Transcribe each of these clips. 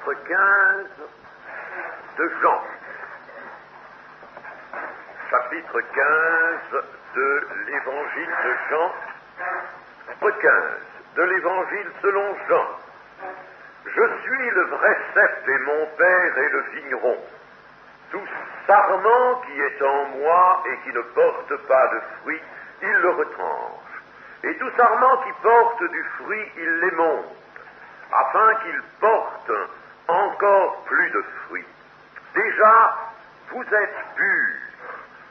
chapitre 15 de Jean. Chapitre 15 de l'évangile de Jean. Chapitre 15 de l'évangile selon Jean. Je suis le vrai cep et mon père est le vigneron. Tout sarment qui est en moi et qui ne porte pas de fruit, il le retranche. Et tout sarment qui porte du fruit, il les monte, afin qu'il porte encore plus de fruits. Déjà, vous êtes purs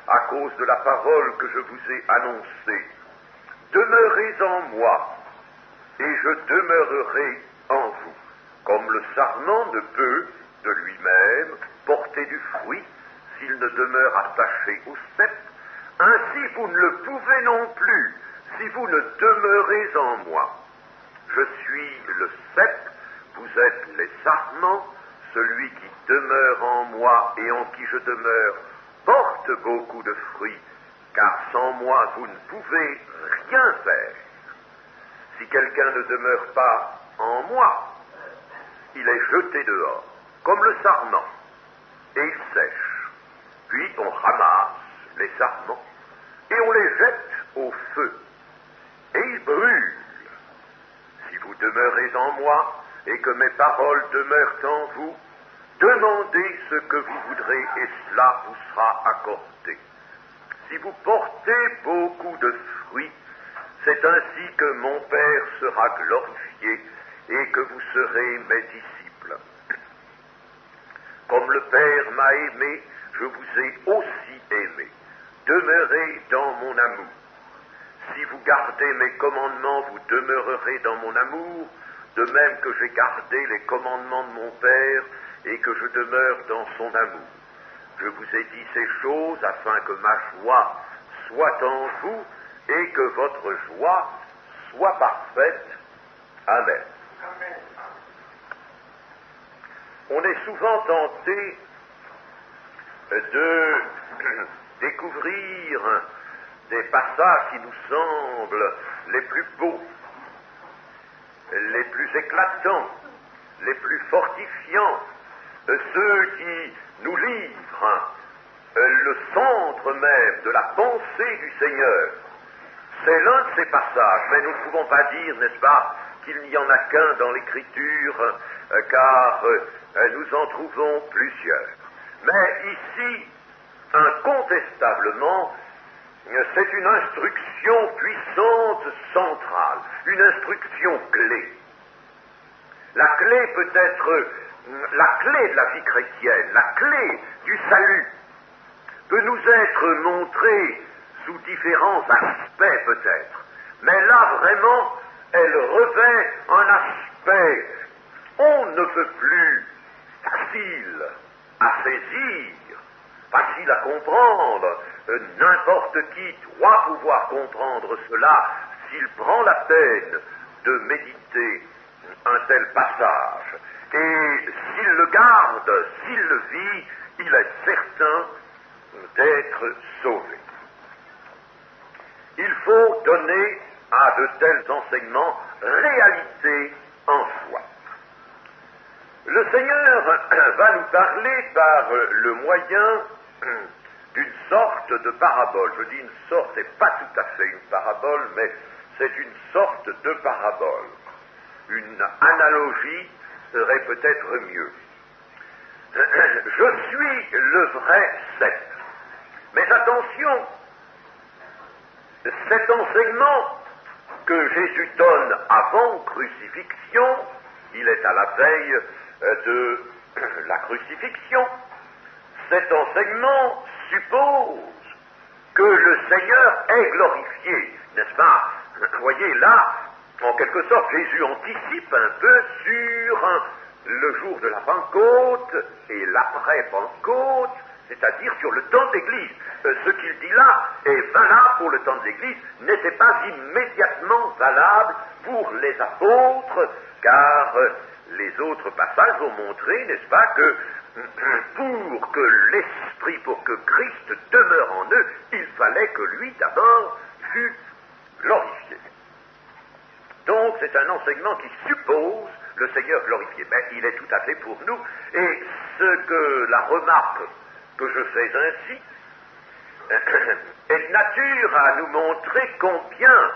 à cause de la parole que je vous ai annoncée. Demeurez en moi, et je demeurerai en vous. Comme le sarment ne peut, de lui-même, porter du fruit s'il ne demeure attaché au cep, ainsi vous ne le pouvez non plus si vous ne demeurez en moi. Je suis le cep, vous êtes les sarments, celui qui demeure en moi et en qui je demeure porte beaucoup de fruits, car sans moi vous ne pouvez rien faire. Si quelqu'un ne demeure pas en moi, il est jeté dehors, comme le sarment, et il sèche. Puis on ramasse les sarments et on les jette au feu, et ils brûlent. Si vous demeurez en moi et que mes paroles demeurent en vous, demandez ce que vous voudrez et cela vous sera accordé. Si vous portez beaucoup de fruits, c'est ainsi que mon Père sera glorifié et que vous serez mes disciples. Comme le Père m'a aimé, je vous ai aussi aimé. Demeurez dans mon amour. Si vous gardez mes commandements, vous demeurerez dans mon amour, de même que j'ai gardé les commandements de mon Père et que je demeure dans son amour. Je vous ai dit ces choses afin que ma joie soit en vous et que votre joie soit parfaite. Amen. On est souvent tenté de découvrir des passages qui nous semblent les plus beaux, les plus éclatants, les plus fortifiants, ceux qui nous livrent le centre même de la pensée du Seigneur. C'est l'un de ces passages, mais nous ne pouvons pas dire, n'est-ce pas, qu'il n'y en a qu'un dans l'Écriture, car nous en trouvons plusieurs. Mais ici, incontestablement, c'est une instruction puissante centrale, une instruction clé. La clé peut être la clé de la vie chrétienne, la clé du salut, peut nous être montrée sous différents aspects peut-être. Mais là, vraiment, elle revêt un aspect, on ne peut plus facile à saisir, facile à comprendre. N'importe qui doit pouvoir comprendre cela s'il prend la peine de méditer un tel passage. Et s'il le garde, s'il le vit, il est certain d'être sauvé. Il faut donner à de tels enseignements réalité en soi. Le Seigneur va nous parler par le moyen d'une sorte de parabole. Je dis une sorte, et pas tout à fait une parabole, mais c'est une sorte de parabole. Une analogie serait peut-être mieux. Je suis le vrai cep. Mais attention, cet enseignement que Jésus donne avant crucifixion, il est à la veille de la crucifixion, cet enseignement suppose que le Seigneur est glorifié, n'est-ce pas? Vous voyez, là, en quelque sorte, Jésus anticipe un peu sur le jour de la Pentecôte et l'après-Pentecôte, c'est-à-dire sur le temps d'Église. Ce qu'il dit là est valable pour le temps de l'Église, n'était pas immédiatement valable pour les apôtres, car les autres passages vont montrer, n'est-ce pas, que pour que l'Esprit, pour que Christ demeure en eux, il fallait que lui d'abord fût glorifié. Donc c'est un enseignement qui suppose le Seigneur glorifié. Mais il est tout à fait pour nous. Et la remarque que je fais ainsi est de nature à nous montrer combien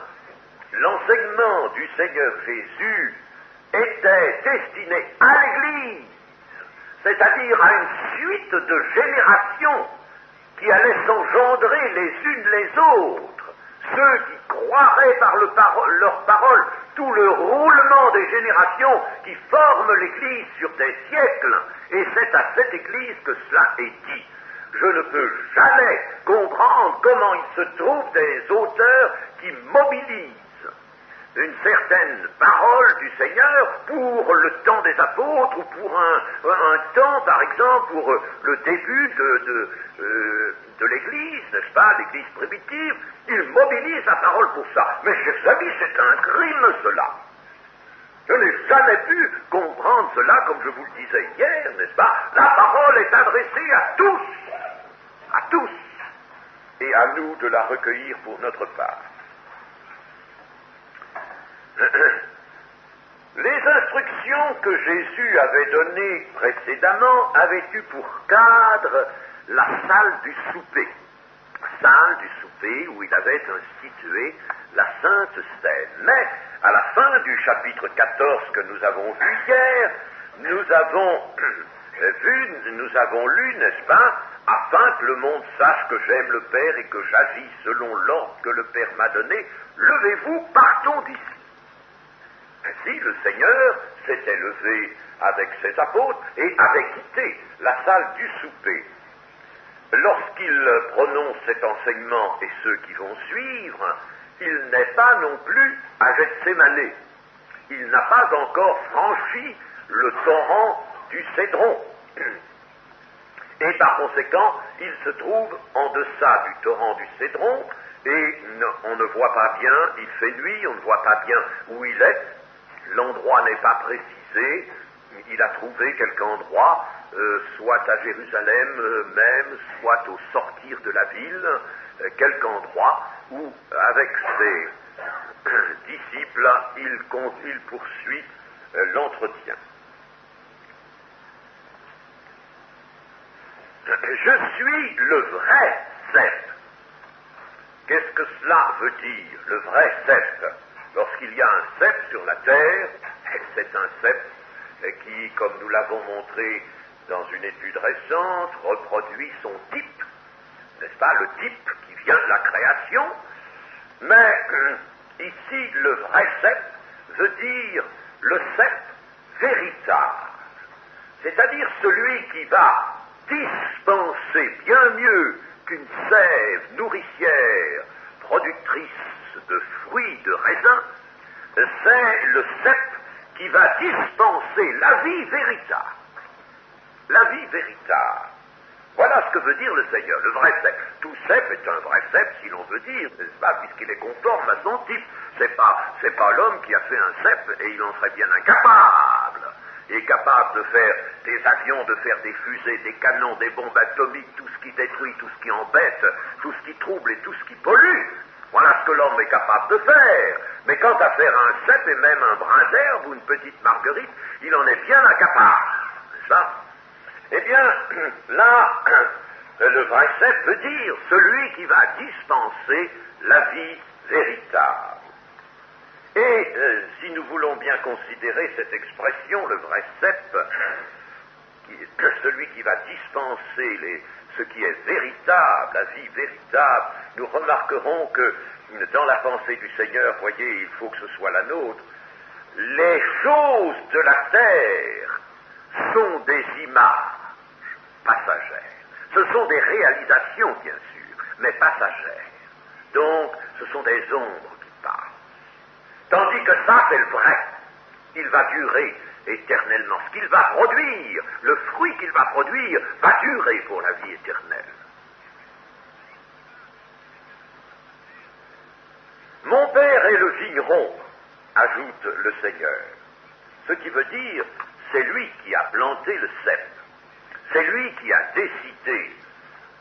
l'enseignement du Seigneur Jésus était destiné à l'Église, c'est-à-dire à une suite de générations qui allaient s'engendrer les unes les autres, ceux qui croiraient par leur parole tout le roulement des générations qui forment l'Église sur des siècles, et c'est à cette Église que cela est dit. Je ne peux jamais comprendre comment il se trouve des auteurs qui mobilisent une certaine parole du Seigneur pour le temps des apôtres ou pour un temps, par exemple, pour le début de l'Église, n'est-ce pas, l'Église primitive. Ils mobilisent la parole pour ça. Mais chers amis, c'est un crime cela. Je n'ai jamais pu comprendre cela, comme je vous le disais hier, n'est-ce pas. La parole est adressée à tous, et à nous de la recueillir pour notre part. Les instructions que Jésus avait données précédemment avaient eu pour cadre la salle du souper. La salle du souper où il avait institué la Sainte Seine. Mais, à la fin du chapitre 14 que nous avons vu hier, nous avons lu, n'est-ce pas, afin que le monde sache que j'aime le Père et que j'agis selon l'ordre que le Père m'a donné, levez-vous, partons d'ici. Ainsi, le Seigneur s'était levé avec ses apôtres et avait quitté la salle du souper. Lorsqu'il prononce cet enseignement et ceux qui vont suivre, il n'est pas non plus à Gethsémané. Il n'a pas encore franchi le torrent du Cédron. Et par conséquent, il se trouve en deçà du torrent du Cédron et on ne voit pas bien, il fait nuit, on ne voit pas bien où il est. L'endroit n'est pas précisé, il a trouvé quelque endroit, soit à Jérusalem même, soit au sortir de la ville, quelque endroit où, avec ses disciples, il poursuit l'entretien. Je suis le vrai cep. Qu'est-ce que cela veut dire, le vrai cep? Lorsqu'il y a un cep sur la terre, c'est un cep qui, comme nous l'avons montré dans une étude récente, reproduit son type, n'est-ce pas, le type qui vient de la création. Mais ici, le vrai cep veut dire le cep véritable, c'est-à-dire celui qui va dispenser bien mieux qu'une sève nourricière productrice de fruits, de raisins, c'est le cep qui va dispenser la vie véritable. La vie véritable. Voilà ce que veut dire le Seigneur, le vrai cep. Tout cep est un vrai cep, si l'on veut dire, n'est-ce pas, puisqu'il est conforme à son type. C'est pas l'homme qui a fait un cep et il en serait bien incapable. Il est capable de faire des avions, de faire des fusées, des canons, des bombes atomiques, tout ce qui détruit, tout ce qui embête, tout ce qui trouble et tout ce qui pollue. Voilà ce que l'homme est capable de faire. Mais quant à faire un cep et même un brin d'herbe ou une petite marguerite, il en est bien incapable. N'est-ce pas? Eh bien, là, le vrai cep veut dire celui qui va dispenser la vie véritable. Et si nous voulons bien considérer cette expression, le vrai cep, celui qui va dispenser ce qui est véritable, la vie véritable, nous remarquerons que dans la pensée du Seigneur, voyez, il faut que ce soit la nôtre, les choses de la terre sont des images passagères. Ce sont des réalisations, bien sûr, mais passagères. Donc, ce sont des ombres qui passent. Tandis que ça, c'est le vrai. Il va durer éternellement. Ce qu'il va produire, le fruit qu'il va produire, va durer pour la vie éternelle. Mon Père est le vigneron, ajoute le Seigneur. Ce qui veut dire, c'est lui qui a planté le cep. C'est lui qui a décidé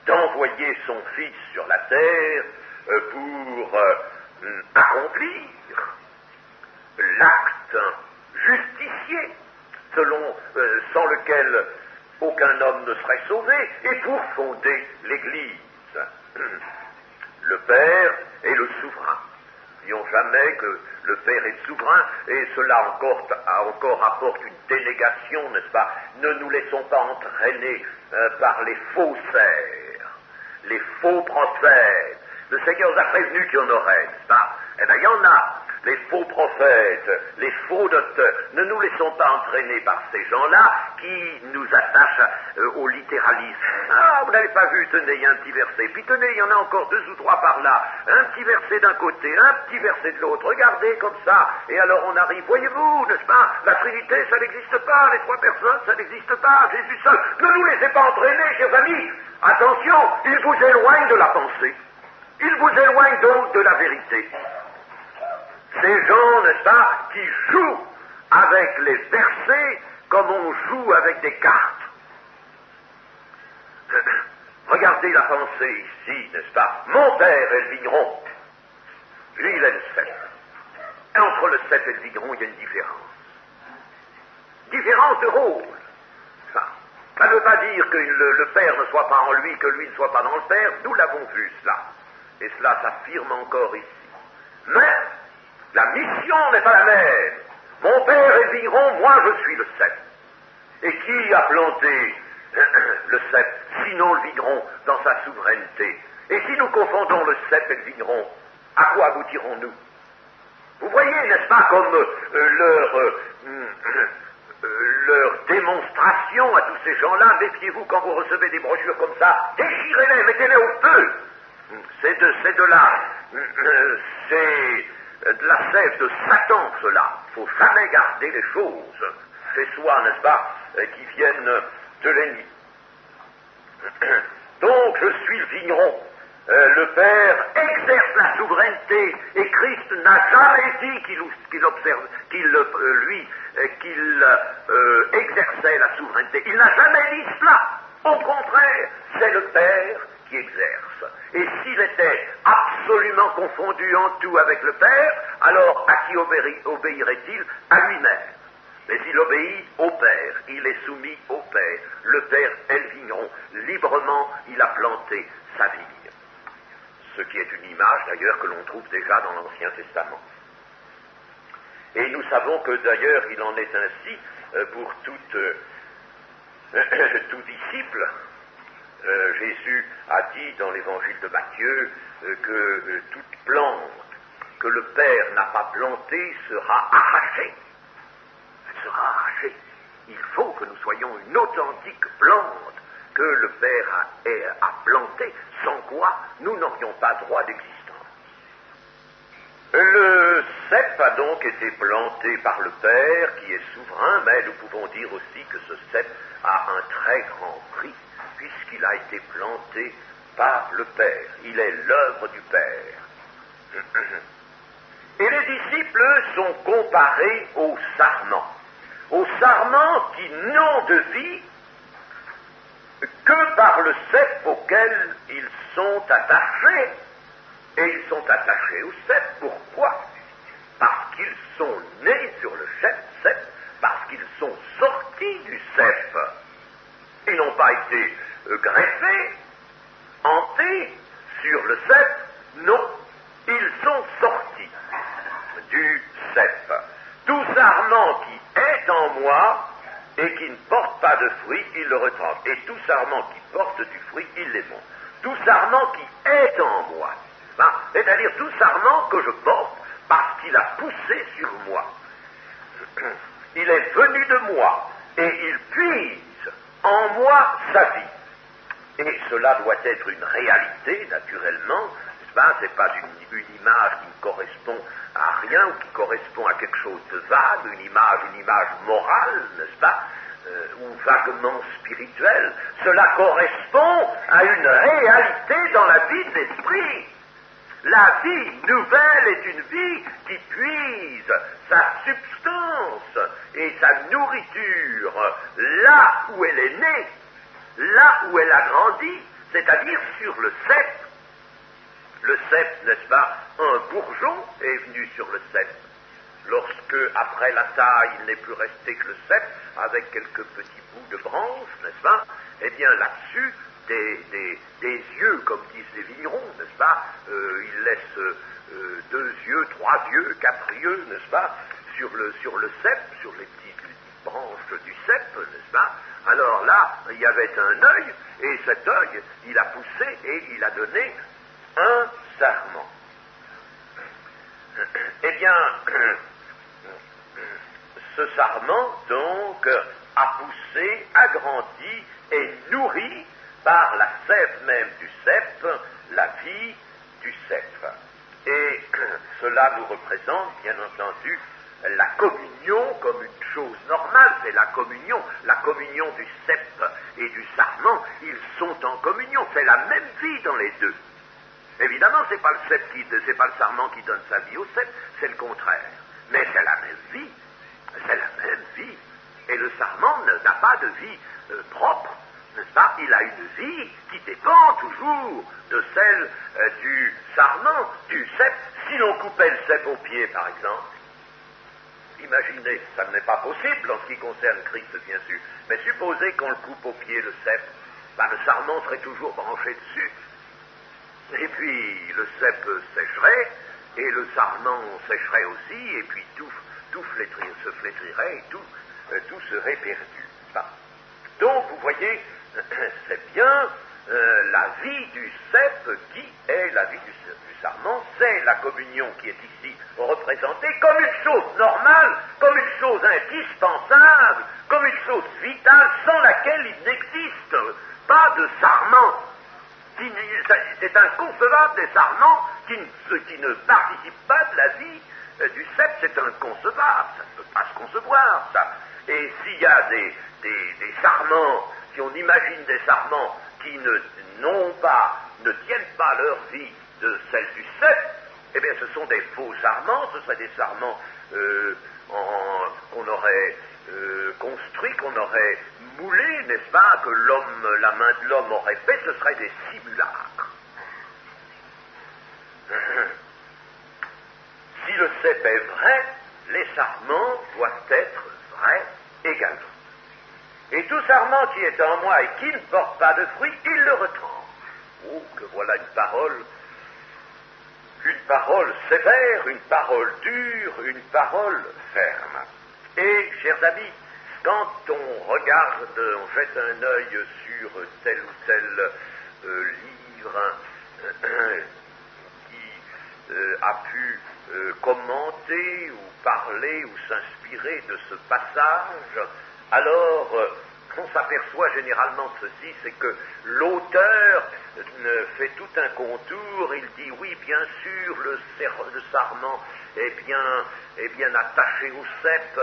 d'envoyer son Fils sur la terre pour accomplir l'acte justicier, sans lequel aucun homme ne serait sauvé, et pour fonder l'Église. Le Père est le souverain. N'oublions jamais que le Père est souverain, et cela encore apporte une dénégation, n'est-ce pas? Ne nous laissons pas entraîner par les faussaires, les faux prophètes. Le Seigneur nous a prévenu qu'il y en aurait, n'est-ce pas? Eh bien, il y en a, les faux prophètes, les faux docteurs. Ne nous laissons pas entraîner par ces gens-là qui nous attachent au littéralisme. Ah, vous n'avez pas vu, tenez, il y a un petit verset. Puis tenez, il y en a encore 2 ou 3 par là. Un petit verset d'un côté, un petit verset de l'autre. Regardez comme ça. Et alors on arrive, voyez-vous, n'est-ce pas? La Trinité, ça n'existe pas. Les 3 personnes, ça n'existe pas. Jésus seul. Ne nous laissez pas entraîner, chers amis. Attention, il vous éloigne de la pensée. Il vous éloigne donc de la vérité. Ces gens, n'est-ce pas, qui jouent avec les versets comme on joue avec des cartes. Regardez la pensée ici, n'est-ce pas? Mon père est le vigneron. Lui, il est le cep. Et entre le cep et le vigneron, il y a une différence. Différence de rôle. Ça ne veut pas dire que le père ne soit pas en lui, que lui ne soit pas dans le père. Nous l'avons vu, cela. Et cela s'affirme encore ici. Mais la mission n'est pas la même. Mon père est vigneron, moi je suis le cep. Et qui a planté le cep, sinon le vigneron, dans sa souveraineté? Et si nous confondons le cep et le vigneron, à quoi aboutirons-nous? Vous voyez, n'est-ce pas, comme leur démonstration à tous ces gens-là. Méfiez-vous quand vous recevez des brochures comme ça, déchirez-les, mettez-les au feu. C'est de la sève de Satan, cela. Il ne faut jamais garder les choses chez soi, n'est-ce pas, qui viennent de l'ennemi. Donc, je suis le vigneron. Le Père exerce la souveraineté, et Christ n'a jamais dit qu'il exerçait la souveraineté. Il n'a jamais dit cela. Au contraire, c'est le Père qui exerce. Et s'il était absolument confondu en tout avec le Père, alors à qui obéirait-il? À lui-même. Mais il obéit au Père, il est soumis au Père. Le Père est le vigneron. Librement, il a planté sa vigne. Ce qui est une image, d'ailleurs, que l'on trouve déjà dans l'Ancien Testament. Et nous savons que, d'ailleurs, il en est ainsi pour tout disciple. Jésus a dit dans l'évangile de Matthieu que toute plante que le Père n'a pas plantée sera arrachée. Elle sera arrachée. Il faut que nous soyons une authentique plante que le Père a plantée, sans quoi nous n'aurions pas droit d'existence. Le cep a donc été planté par le Père qui est souverain, mais nous pouvons dire aussi que ce cep a un très grand prix, puisqu'il a été planté par le Père. Il est l'œuvre du Père. Et les disciples sont comparés aux sarments qui n'ont de vie que par le cep auquel ils sont attachés. Et ils sont attachés au cep. Pourquoi? Parce qu'ils sont nés sur le cep, parce qu'ils sont sortis du cep. Ils n'ont pas été greffés, hantés sur le cep, non, ils sont sortis du cep. Tout sarment qui est en moi et qui ne porte pas de fruit, il le retranche. Et tout sarment qui porte du fruit, il l'émonte. Tout sarment qui est en moi, c'est-à-dire tout sarment que je porte parce qu'il a poussé sur moi. Il est venu de moi et il puise en moi sa vie. Et cela doit être une réalité, naturellement, c'est pas une image qui ne correspond à rien ou qui correspond à quelque chose de vague, une image morale, n'est-ce pas, ou vaguement spirituelle. Cela correspond à une réalité dans la vie de l'esprit. La vie nouvelle est une vie qui puise sa substance et sa nourriture là où elle est née, là où elle a grandi, c'est-à-dire sur le cep. Le cep, n'est-ce pas, un bourgeon est venu sur le cep. lorsque, après la taille, il n'est plus resté que le cep, avec quelques petits bouts de branches, n'est-ce pas? Eh bien, là-dessus, des yeux, comme disent les vignerons, n'est-ce pas? Ils laissent 2 yeux, 3 yeux, 4 yeux, n'est-ce pas? Sur le cep, sur les petites branches du cep, n'est-ce pas? Alors là, il y avait un œil, et cet œil, il a poussé et il a donné un sarment. Eh bien, ce sarment, donc, a poussé, a grandi et nourri par la sève même du cep, la vie du cep. Et cela nous représente, bien entendu, la communion comme une chose normale, c'est la communion du cep et du sarment, ils sont en communion, c'est la même vie dans les deux. Évidemment, c'est pas le sarment qui donne sa vie au cep, c'est le contraire. Mais c'est la même vie, Et le sarment n'a pas de vie propre, n'est-ce pas? Il a une vie qui dépend toujours de celle du sarment, du cep. Si l'on coupait le cep au pied, par exemple, imaginez, ça n'est pas possible en ce qui concerne Christ, bien sûr, mais supposez qu'on le coupe au pied, le cep, le sarment serait toujours branché dessus. Et puis le cep sécherait, et le sarment sécherait aussi, et puis tout se flétrirait, et tout serait perdu. Donc, vous voyez, c'est bien la vie du cep qui est la vie du sarment, c'est la communion qui est ici représentée comme une chose normale, comme une chose indispensable, comme une chose vitale, sans laquelle il n'existe pas de sarment. C'est inconcevable des sarments qui ne participent pas de la vie du cep, c'est inconcevable, ça ne peut pas se concevoir, ça. Et s'il y a des sarments, si on imagine des sarments qui ne tiennent pas leur vie de celle du cep, eh bien ce sont des faux sarments, ce seraient des sarments qu'on aurait construits, qu'on aurait moulés, n'est-ce pas, que la main de l'homme aurait fait, ce seraient des simulacres. Si le cep est vrai, les sarments doivent être vrais également. Et tout sarment qui est en moi et qui ne porte pas de fruit, il le retranche. Oh, que voilà une parole sévère, une parole dure, une parole ferme. Et, chers amis, quand on regarde, on jette un œil sur tel ou tel livre qui a pu commenter ou parler ou s'inspirer de ce passage, alors on s'aperçoit généralement de ceci, c'est que l'auteur fait tout un contour, il dit oui, bien sûr, le sarment est bien attaché au cep,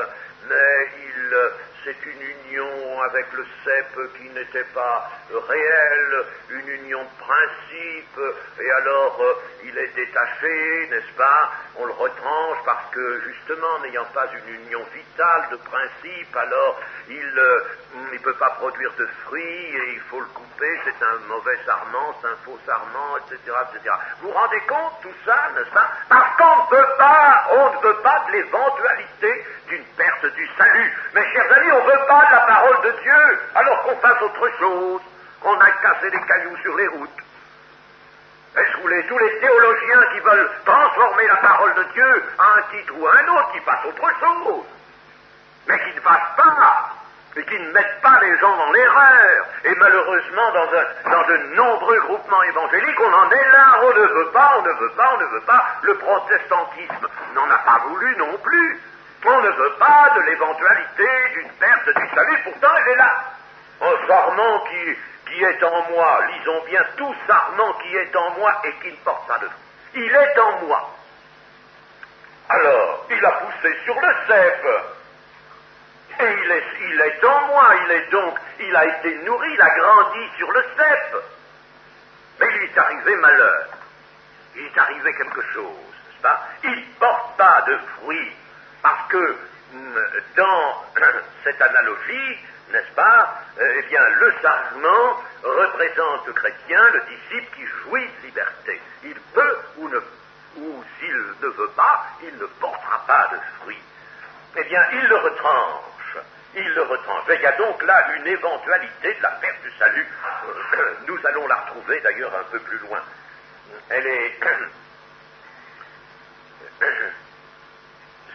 mais c'est une union avec le cep qui n'était pas réelle, une union de principe, et alors il est détaché, n'est-ce pas? On le retranche parce que, justement, n'ayant pas une union vitale de principe, alors il ne peut pas produire de fruits, et il faut le couper, c'est un mauvais sarment, c'est un faux sarment, etc., etc. Vous vous rendez compte, tout ça, n'est-ce pas? Parce qu'on ne veut pas de l'éventualité d'une perte du salut. Mes chers amis, on ne veut pas de la parole de Dieu, alors qu'on fasse autre chose, qu'on aille casser des cailloux sur les routes. Est-ce que vous voulez tous les théologiens qui veulent transformer la parole de Dieu à un titre ou à un autre, qui fassent autre chose, mais qui ne fassent pas, et qui ne mettent pas les gens dans l'erreur. Et malheureusement, dans de nombreux groupements évangéliques, on en est là, on ne veut pas. Le protestantisme n'en a pas voulu non plus. On ne veut pas de l'éventualité d'une perte du salut, pourtant elle est là. Un sarment qui est en moi, lisons bien, tout sarment qui est en moi et qui ne porte pas de fruit. Il est en moi. Alors, il a poussé sur le cep. Et il est en moi, il a été nourri, il a grandi sur le cep. Mais il est arrivé malheur. Il est arrivé quelque chose, n'est-ce pas? Il ne porte pas de fruits. Parce que dans cette analogie, n'est-ce pas, eh bien, le sarment représente le chrétien, le disciple qui jouit de liberté. Il peut ou ne ou s'il ne veut pas, il ne portera pas de fruit. Eh bien, il le retranche. Il le retranche. Il y a donc là une éventualité de la perte du salut. Nous allons la retrouver d'ailleurs un peu plus loin. Elle est...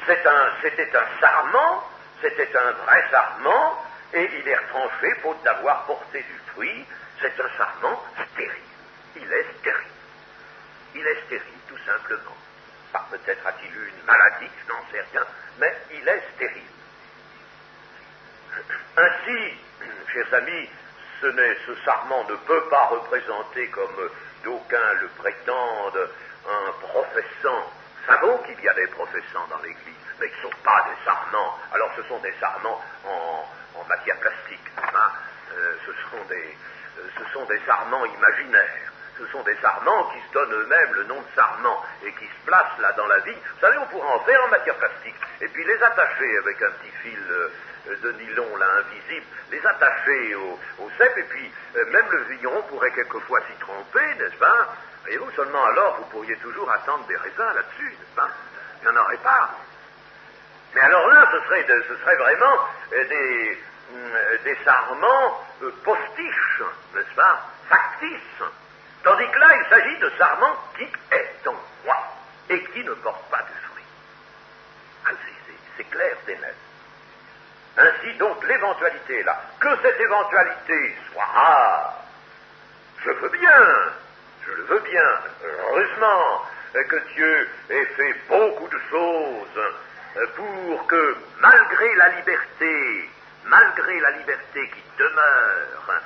C'était un sarment, c'était un vrai sarment, et il est retranché faute d'avoir porté du fruit. C'est un sarment stérile. Il est stérile. Il est stérile, tout simplement. Peut-être a-t-il eu une maladie, je n'en sais rien, mais il est stérile. Ainsi, chers amis, ce sarment ne peut pas représenter, comme d'aucuns le prétendent, un professant. Nous savons qu'il y a des professants dans l'Église, mais qui ne sont pas des sarments. Alors ce sont des sarments en matière plastique. Hein? Ce sont des sarments imaginaires. Ce sont des sarments qui se donnent eux-mêmes le nom de sarments et qui se placent là dans la vie. Vous savez, on pourrait en faire en matière plastique et puis les attacher avec un petit fil de nylon là invisible, les attacher au cep et puis même le vigneron pourrait quelquefois s'y tromper, n'est-ce pas? Voyez-vous, seulement alors vous pourriez toujours attendre des raisins là-dessus, n'est-ce pas? Il n'y en aurait pas. Mais alors là, ce serait vraiment des sarments postiches, n'est-ce pas? Factices. Tandis que là, il s'agit de sarment qui est en moi et qui ne porte pas de fruits. Ah, c'est clair, c'est net. Ainsi donc, l'éventualité est là. Que cette éventualité soit rare, je veux bien, je le veux bien. Heureusement que Dieu ait fait beaucoup de choses pour que, malgré la liberté qui demeure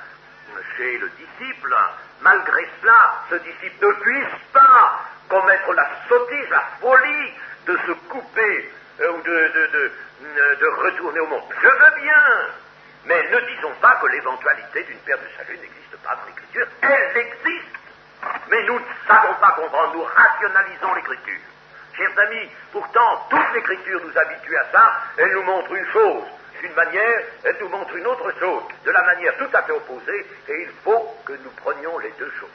chez le disciple, malgré cela, ce disciple ne puisse pas commettre la sottise, la folie de se couper ou de retourner au monde. Je veux bien, mais ne disons pas que l'éventualité d'une perte de salut n'existe pas dans l'Écriture. Elle existe, mais nous ne savons pas comprendre, nous rationalisons l'Écriture. Chers amis, pourtant, toute l'Écriture nous habitue à ça, elle nous montre une chose. D'une manière, elle nous montre une autre chose, de la manière tout à fait opposée, et il faut que nous prenions les deux choses.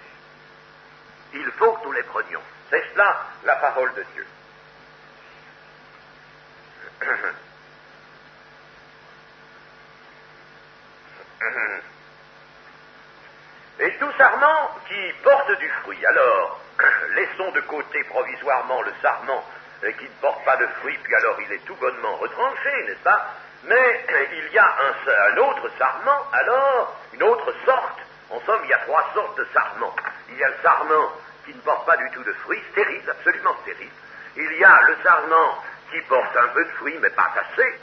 Il faut que nous les prenions. C'est cela, la parole de Dieu. Et tout sarment qui porte du fruit. Alors, laissons de côté provisoirement le sarment qui ne porte pas de fruit, puis alors il est tout bonnement retranché, n'est-ce pas? Mais il y a un autre sarment, alors, une autre sorte. En somme, il y a trois sortes de sarments. Il y a le sarment qui ne porte pas du tout de fruits, stérile, absolument stérile. Il y a le sarment qui porte un peu de fruits, mais pas assez.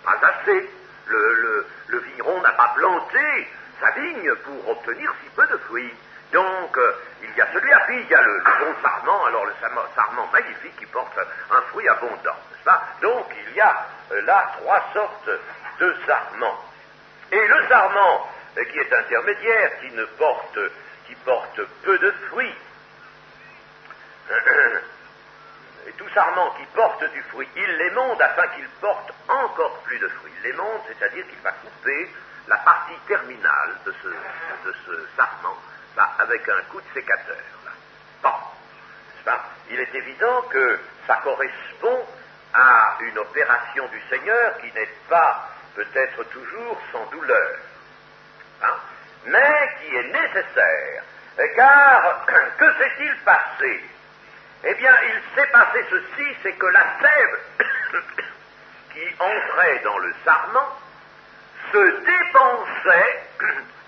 Pas assez. Le vigneron n'a pas planté sa vigne pour obtenir si peu de fruits. Donc, il y a celui-là, puis il y a le bon sarment, alors le sarment magnifique qui porte un fruit abondant, n'est-ce pas? Donc, il y a là trois sortes de sarments. Et le sarment qui est intermédiaire, qui porte peu de fruits, et tout sarment qui porte du fruit, il l'émonde afin qu'il porte encore plus de fruits. Il l'émonde, c'est-à-dire qu'il va couper la partie terminale de ce sarment, là, avec un coup de sécateur. Là. Bon, n'est-ce pas? Il est évident que ça correspond à une opération du Seigneur qui n'est pas peut-être toujours sans douleur, hein, mais qui est nécessaire. Car que s'est-il passé? Eh bien, il s'est passé ceci, c'est que la sève qui entrait dans le sarment se dépensait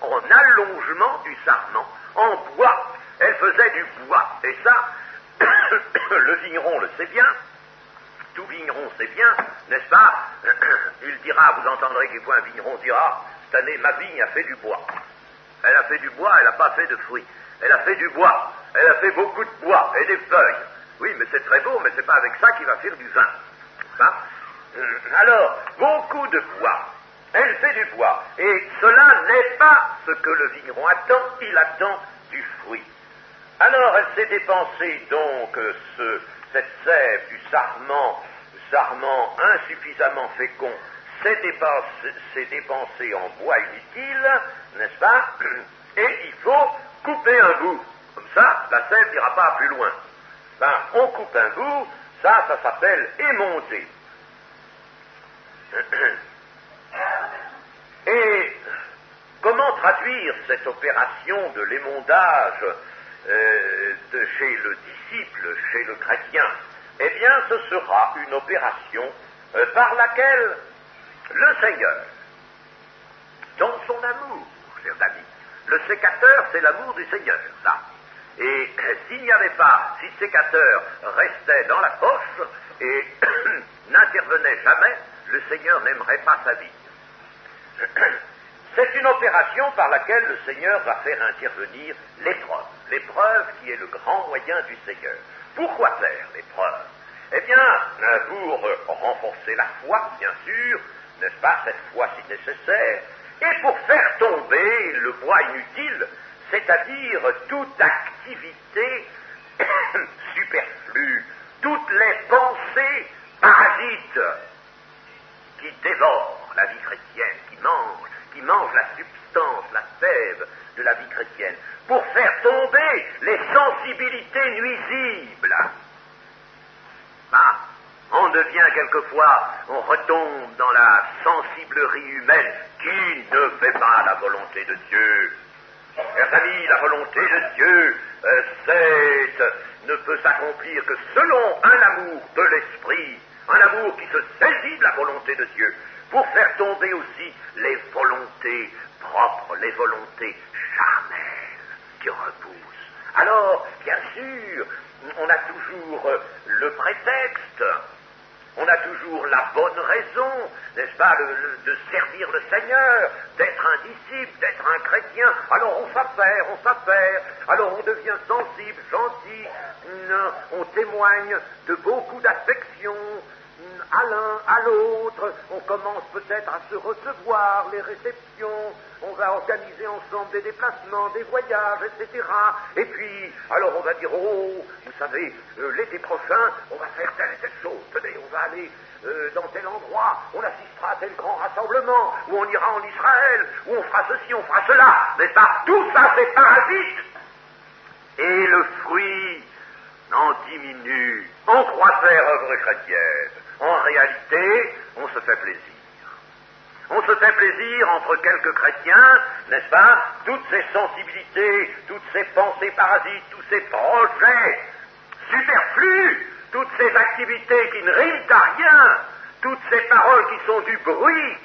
en allongement du sarment, en bois. Elle faisait du bois. Et ça, le vigneron le sait bien, tout vigneron sait bien, n'est-ce pas? Il dira, vous entendrez quelquefois un vigneron dira, cette année ma vigne a fait du bois. Elle a fait du bois, elle n'a pas fait de fruits. Elle a fait du bois, elle a fait beaucoup de bois et des feuilles. Oui, mais c'est très beau, mais c'est pas avec ça qu'il va faire du vin. Hein? Alors, beaucoup de bois. Elle fait du bois. Et cela n'est pas ce que le vigneron attend, il attend du fruit. Alors, elle s'est dépensée donc cette sève du sarment insuffisamment fécond, s'est dépensée en bois inutile, n'est-ce pas? Et il faut couper un bout. Comme ça, la sève n'ira pas plus loin. On coupe un bout, ça s'appelle émonder. Et comment traduire cette opération de l'émondage chez le disciple, chez le chrétien? Eh bien, ce sera une opération par laquelle le Seigneur, dans son amour, chers amis, le sécateur, c'est l'amour du Seigneur, ça. Et s'il n'y avait pas, si le sécateur restait dans la poche et n'intervenait jamais, le Seigneur n'aimerait pas sa vie. C'est une opération par laquelle le Seigneur va faire intervenir l'épreuve. L'épreuve qui est le grand moyen du Seigneur. Pourquoi faire l'épreuve? Eh bien, pour renforcer la foi, bien sûr, n'est-ce pas, cette foi si nécessaire, et pour faire tomber le bois inutile, c'est-à-dire toute activité superflue, toutes les pensées parasites qui dévorent la vie chrétienne, qui mangent la substance, la sève de la vie chrétienne, pour faire tomber les sensibilités nuisibles. On devient quelquefois, on retombe dans la sensiblerie humaine qui ne fait pas la volonté de Dieu. Chers amis, la volonté de Dieu, ne peut s'accomplir que selon un amour de l'esprit, un amour qui se saisit de la volonté de Dieu, pour faire tomber aussi les volontés propres, les volontés charnelles qui repoussent. Alors, bien sûr, on a toujours le prétexte, on a toujours la bonne raison, n'est-ce pas, de servir le Seigneur, d'être un disciple, d'être un chrétien. Alors on s'affaire, alors on devient sensible, gentil, on témoigne de beaucoup d'affection à l'un, à l'autre, on commence peut-être à se recevoir, les réceptions, on va organiser ensemble des déplacements, des voyages, etc. Et puis, alors on va dire, oh, vous savez, l'été prochain, on va faire telle et telle chose, tenez, on va aller dans tel endroit, on assistera à tel grand rassemblement, ou on ira en Israël, ou on fera ceci, on fera cela, n'est-ce pas? Tout ça, c'est parasite. Et le fruit en diminue. On croit faire œuvre chrétienne. En réalité, on se fait plaisir. On se fait plaisir entre quelques chrétiens, n'est-ce pas? Toutes ces sensibilités, toutes ces pensées parasites, tous ces projets superflus, toutes ces activités qui ne riment à rien, toutes ces paroles qui sont du bruit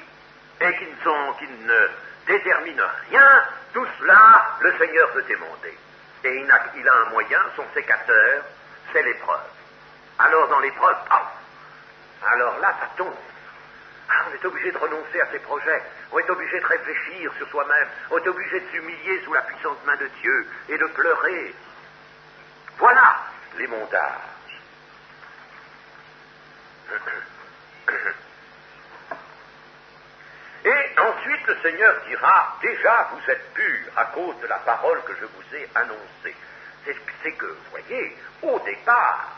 et qui ne déterminent rien, tout cela, le Seigneur veut émonder. Et il a un moyen, son sécateur, c'est l'épreuve. Alors dans l'épreuve, alors là, ça tombe. On est obligé de renoncer à ses projets, on est obligé de réfléchir sur soi-même, on est obligé de s'humilier sous la puissante main de Dieu et de pleurer. Voilà l'émondage. Et ensuite le Seigneur dira, déjà vous êtes purs à cause de la parole que je vous ai annoncée. C'est que, vous voyez, au départ,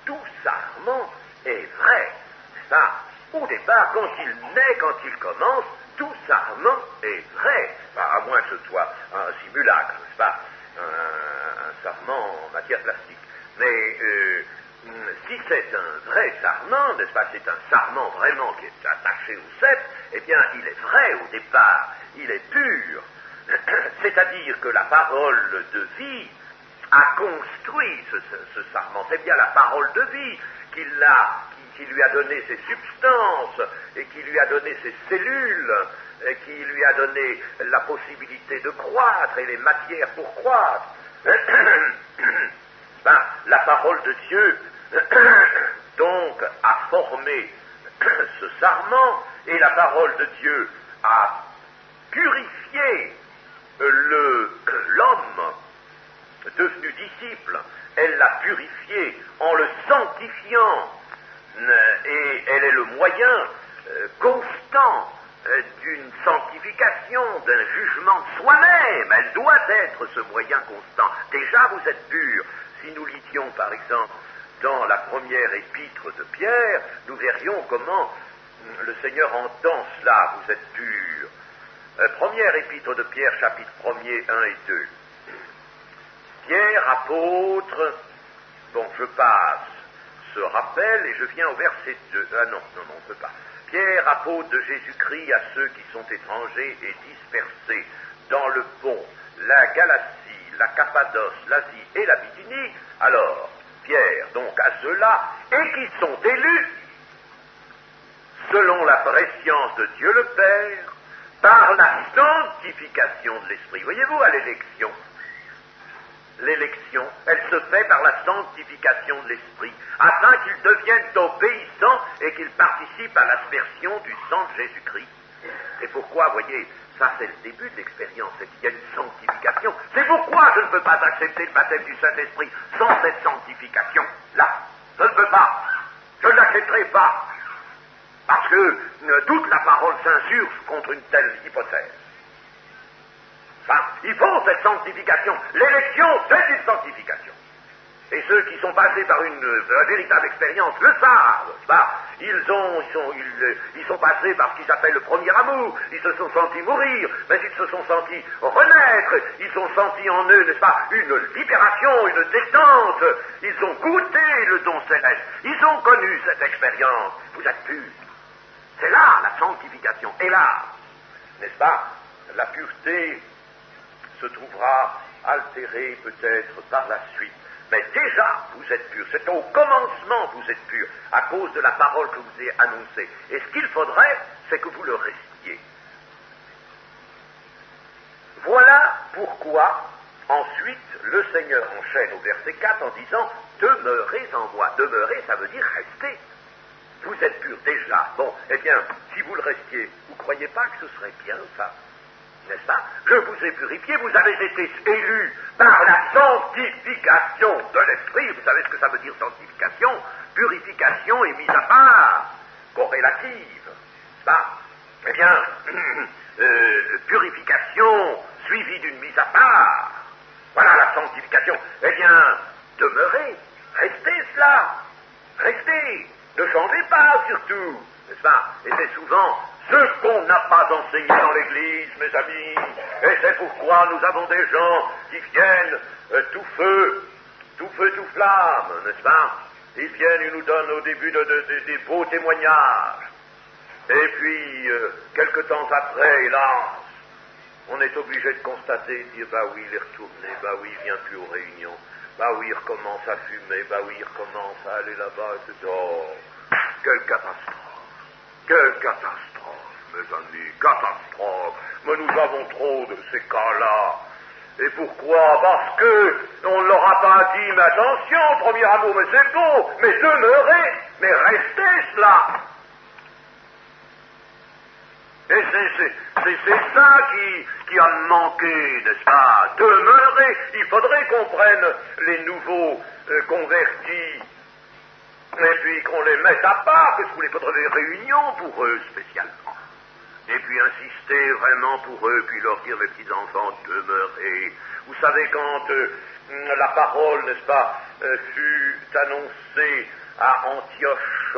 tout sarment est vrai. Ça, au départ, quand il naît, quand il commence, tout sarment est vrai. À moins que ce soit un simulacre, n'est-ce pas, un sarment en matière plastique. Mais si c'est un vrai sarment, n'est-ce pas, c'est un sarment vraiment qui est attaché au cep, eh bien, il est vrai au départ, il est pur. C'est-à-dire que la parole de vie a construit ce sarment. C'est bien la parole de vie qui lui a donné ses substances et qui lui a donné ses cellules et qui lui a donné la possibilité de croître et les matières pour croître. La parole de Dieu donc a formé ce sarment et la parole de Dieu a purifié l'homme devenu disciple. Elle l'a purifié en le sanctifiant et elle est le moyen constant d'une sanctification, d'un jugement de soi-même. Elle doit être ce moyen constant. Déjà vous êtes purs. Si nous lisions par exemple dans la première épître de Pierre, nous verrions comment le Seigneur entend cela, vous êtes purs. Première épître de Pierre, chapitre 1er, 1 et 2. Pierre, apôtre, Bon, je passe ce rappel et je viens au verset 2. Ah non, on ne peut pas. Pierre, apôtre de Jésus-Christ, à ceux qui sont étrangers et dispersés dans le Pont, la Galatie, la Cappadoce, l'Asie et la Bithynie. Alors, Pierre, donc à ceux-là, et qui sont élus, selon la préscience de Dieu le Père, par la sanctification de l'Esprit. Voyez-vous, à l'élection, elle se fait par la sanctification de l'Esprit, afin qu'ils deviennent obéissants et qu'ils participent à l'aspersion du sang de Jésus-Christ. C'est pourquoi, voyez, ça c'est le début de l'expérience, c'est qu'il y a une sanctification. C'est pourquoi je ne peux pas accepter le baptême du Saint-Esprit sans cette sanctification-là. Je ne peux pas. Je ne l'accepterai pas. Parce que toute la parole s'insurge contre une telle hypothèse. Il faut cette sanctification. L'élection, c'est une sanctification. Et ceux qui sont passés par une véritable expérience le savent. Ils sont passés par ce qu'ils appellent le premier amour. Ils se sont sentis mourir, mais ils se sont sentis renaître. Ils ont senti en eux, n'est-ce pas, une libération, une détente. Ils ont goûté le don céleste. Ils ont connu cette expérience. Vous êtes purs. C'est là la sanctification. Et là, n'est-ce pas, la pureté se trouvera altérée peut-être par la suite. Mais déjà, vous êtes purs. C'est au commencement que vous êtes purs, à cause de la parole que vous ai annoncée. Et ce qu'il faudrait, c'est que vous le restiez. Voilà pourquoi, ensuite, le Seigneur enchaîne au verset 4 en disant « Demeurez en moi ». Demeurer, ça veut dire rester. Vous êtes purs déjà. Bon, eh bien, si vous le restiez, vous ne croyez pas que ce serait bien, ça? N'est-ce pas? Je vous ai purifié, vous avez été élus par la sanctification de l'Esprit. Vous savez ce que ça veut dire, sanctification? Purification et mise à part, corrélative. N'est-ce pas? Eh bien, purification suivie d'une mise à part. Voilà la sanctification. Eh bien, demeurez, restez cela. Restez. Ne changez pas, surtout, n'est-ce pas? Et c'est souvent ce qu'on n'a pas enseigné dans l'Église, mes amis. Et c'est pourquoi nous avons des gens qui viennent tout feu, tout flamme, n'est-ce pas? Ils viennent, ils nous donnent au début des beaux témoignages. Et puis, quelque temps après, hélas, on est obligé de constater, de dire, bah oui, il est retourné, bah oui, il vient plus aux réunions. Bah oui, il recommence à fumer, bah oui, il recommence à aller là-bas, etc. Oh, quelle catastrophe, mes amis, catastrophe. Mais nous avons trop de ces cas-là. Et pourquoi? Parce que on ne leur a pas dit, mais attention, premier amour, mais c'est beau, mais demeurez, mais restez cela. Et c'est ça qui a manqué, n'est-ce pas? Demeurer. Il faudrait qu'on prenne les nouveaux convertis, et puis qu'on les mette à part, parce qu'il faudrait des réunions pour eux spécialement. Et puis insister vraiment pour eux, puis leur dire, mes petits enfants, demeurez. Vous savez, quand la parole, n'est-ce pas, fut annoncée à Antioche,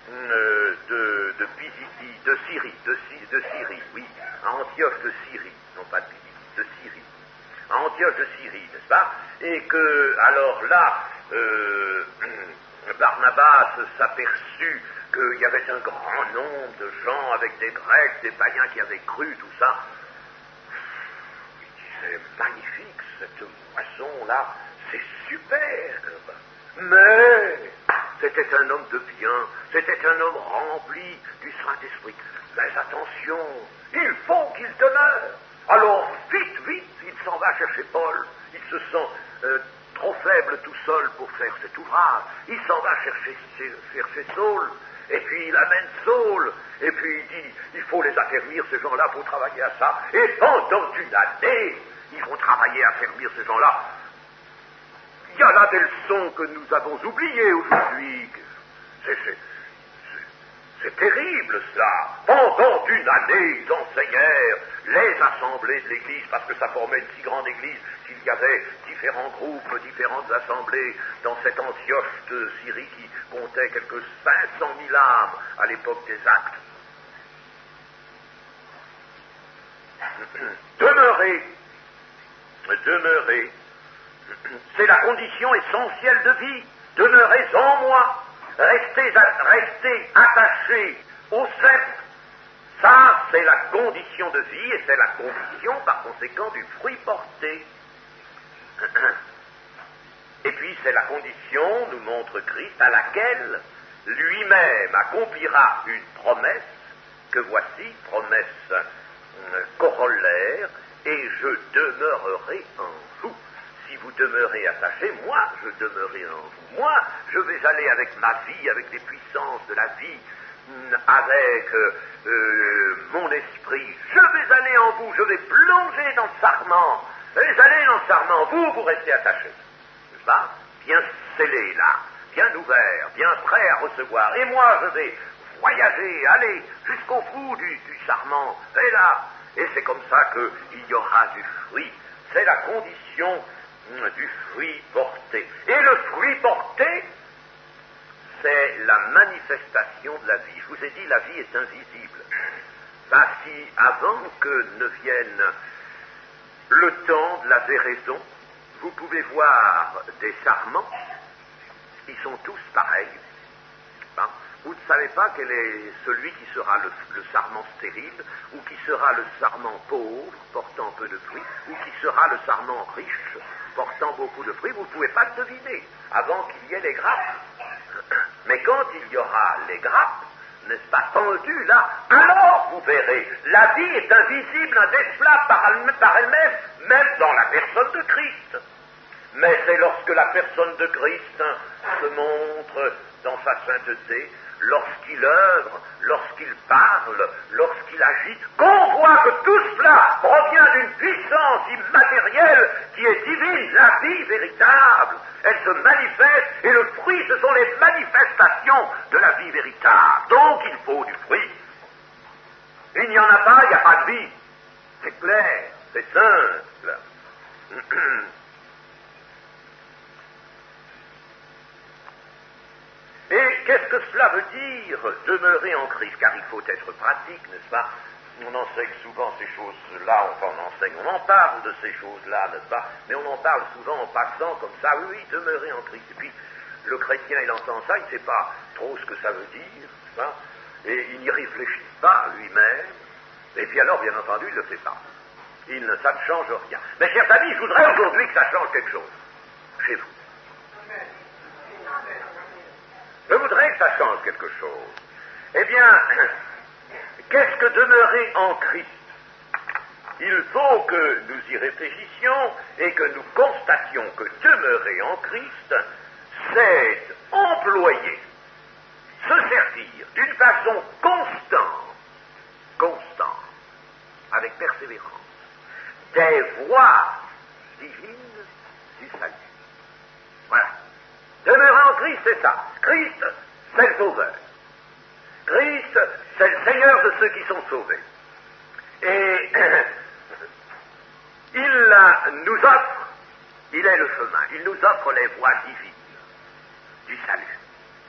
de Pisidie, de Syrie, oui, à Antioche de Syrie, non pas de Pisidie, de Syrie, à Antioche de Syrie, n'est-ce pas? Et que, alors là, Barnabas s'aperçut qu'il y avait un grand nombre de gens avec des Grecs, des païens qui avaient cru, tout ça. Il disait, magnifique, cette moisson-là, c'est superbe, mais c'était un homme de bien, c'était un homme rempli du Saint-Esprit. Mais attention, il faut qu'il demeure. Alors, vite, il s'en va chercher Paul. Il se sent trop faible tout seul pour faire cet ouvrage. Il s'en va chercher Saul, et puis il amène Saul, et puis il dit, il faut les affermir, ces gens-là, pour travailler à ça. Et pendant une année, ils vont travailler à affermir ces gens-là. Il y a là des leçons que nous avons oubliées aujourd'hui. C'est terrible, cela. Pendant une année, ils enseignèrent les assemblées de l'Église, parce que ça formait une si grande Église qu'il y avait différents groupes, différentes assemblées dans cette Antioche de Syrie qui comptait quelques 500 000 âmes à l'époque des Actes. Demeurez, C'est la condition essentielle de vie. Demeurez en moi. Restez attachés au sceptre. Ça, c'est la condition de vie et c'est la condition, par conséquent, du fruit porté. Et puis, c'est la condition, nous montre Christ, à laquelle lui-même accomplira une promesse, que voici, promesse corollaire, et je demeurerai en vous. Si vous demeurez attachés, moi, je demeurerai en vous. Moi, je vais aller avec ma vie, avec les puissances de la vie, avec mon esprit. Je vais aller en vous, je vais plonger dans le sarment. Je vais aller dans le sarment. Vous restez attachés. N'est-ce pas? Bien scellé là, bien ouvert, bien prêt à recevoir. Et moi, je vais voyager, aller jusqu'au bout du sarment. Et là, et c'est comme ça qu'il y aura du fruit. C'est la condition du fruit porté. Et le fruit porté, c'est la manifestation de la vie. Je vous ai dit, la vie est invisible. Si avant que ne vienne le temps de la véraison, vous pouvez voir des sarments, ils sont tous pareils. Vous ne savez pas quel est celui qui sera le sarment stérile, ou qui sera le sarment pauvre, portant peu de fruits, ou qui sera le sarment riche, portant beaucoup de fruits. Vous ne pouvez pas le deviner avant qu'il y ait les grappes. Mais quand il y aura les grappes, n'est-ce pas, tendues là, alors vous verrez, la vie est invisible, indécelable par elle-même, même dans la personne de Christ. Mais c'est lorsque la personne de Christ se montre dans sa sainteté, lorsqu'il œuvre, lorsqu'il parle, lorsqu'il agit, qu'on voit que tout cela provient d'une puissance immatérielle qui est divine, la vie véritable. Elle se manifeste, et le fruit, ce sont les manifestations de la vie véritable. Donc il faut du fruit. Il n'y en a pas, il n'y a pas de vie. C'est clair, c'est simple. Et qu'est-ce que cela veut dire, demeurer en Christ? Car il faut être pratique, n'est-ce pas? On enseigne souvent ces choses-là, enfin on enseigne, on en parle de ces choses-là, n'est-ce pas? Mais on en parle souvent en passant comme ça, oui, demeurer en Christ. Et puis, le chrétien, il entend ça, il ne sait pas trop ce que ça veut dire, n'est-ce pas? Et il n'y réfléchit pas lui-même, et puis alors, bien entendu, il ne le fait pas. Ça ne change rien. Mais chers amis, je voudrais aujourd'hui que ça change quelque chose, chez vous. Je voudrais que ça change quelque chose. Eh bien, qu'est-ce que demeurer en Christ? Il faut que nous y réfléchissions et que nous constations que demeurer en Christ, c'est employer, se servir d'une façon constante, avec persévérance, des voies divines du salut. Voilà. Demeurer en Christ, c'est ça. Christ, c'est le Sauveur. Christ, c'est le Seigneur de ceux qui sont sauvés. Et il nous offre, il est le chemin, il nous offre les voies divines du salut.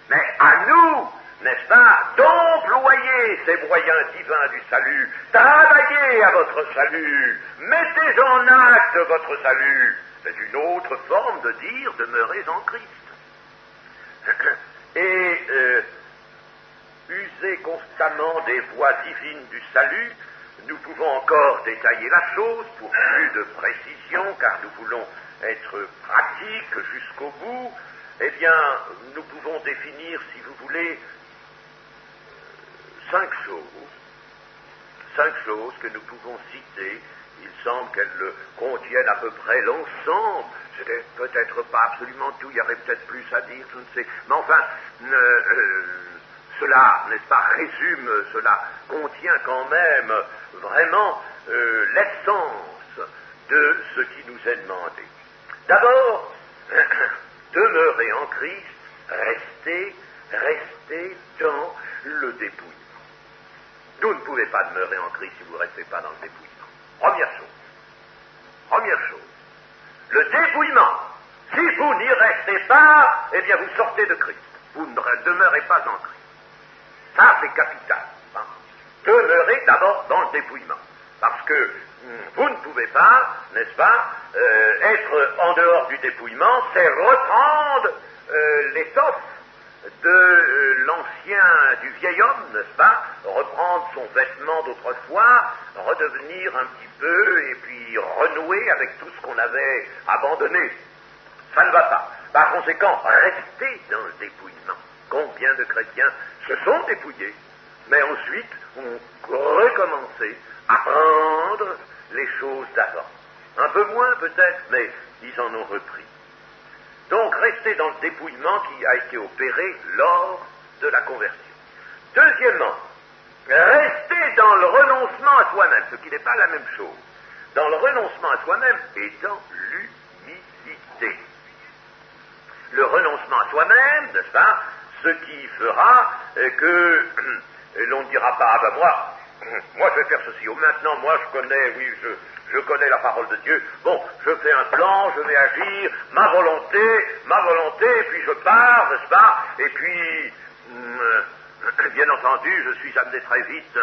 Mais à nous, n'est-ce pas, d'employer ces moyens divins du salut, travaillez à votre salut, mettez en acte votre salut. C'est une autre forme de dire demeurez en Christ. Et user constamment des voies divines du salut, nous pouvons encore détailler la chose pour plus de précision, car nous voulons être pratiques jusqu'au bout. Eh bien, nous pouvons définir, si vous voulez, 5 choses que nous pouvons citer. Il semble qu'elles contiennent à peu près l'ensemble. C'était peut-être pas absolument tout, il y aurait peut-être plus à dire, je ne sais. Mais enfin, cela, n'est-ce pas, résume, cela contient quand même vraiment l'essence de ce qui nous est demandé. D'abord, demeurer en Christ, rester dans le dépouillement. Vous ne pouvez pas demeurer en Christ si vous ne restez pas dans le dépouillement. Première chose. Le dépouillement. Si vous n'y restez pas, eh bien vous sortez de Christ. Vous ne demeurez pas en Christ. Ça, c'est capital. Demeurez d'abord dans le dépouillement. Parce que vous ne pouvez pas, n'est-ce pas, être en dehors du dépouillement, c'est reprendre l'étoffe de du vieil homme, n'est-ce pas, reprendre son vêtement d'autrefois, redevenir un petit peu, et puis renouer avec tout ce qu'on avait abandonné. Ça ne va pas. Par conséquent, restez dans le dépouillement. Combien de chrétiens se sont dépouillés, mais ensuite ont recommencé à prendre les choses d'avant. Un peu moins peut-être, mais ils en ont repris. Donc, restez dans le dépouillement qui a été opéré lors de la conversion. Deuxièmement, restez dans le renoncement à soi-même, ce qui n'est pas la même chose. Dans le renoncement à soi-même et dans l'humilité. Le renoncement à soi-même, n'est-ce pas, ce qui fera que l'on ne dira pas, ah ben moi je vais faire ceci, ou maintenant moi je connais la parole de Dieu, bon, je fais un plan, je vais agir, ma volonté, et puis je pars, n'est-ce pas, et puis, bien entendu, je suis amené très vite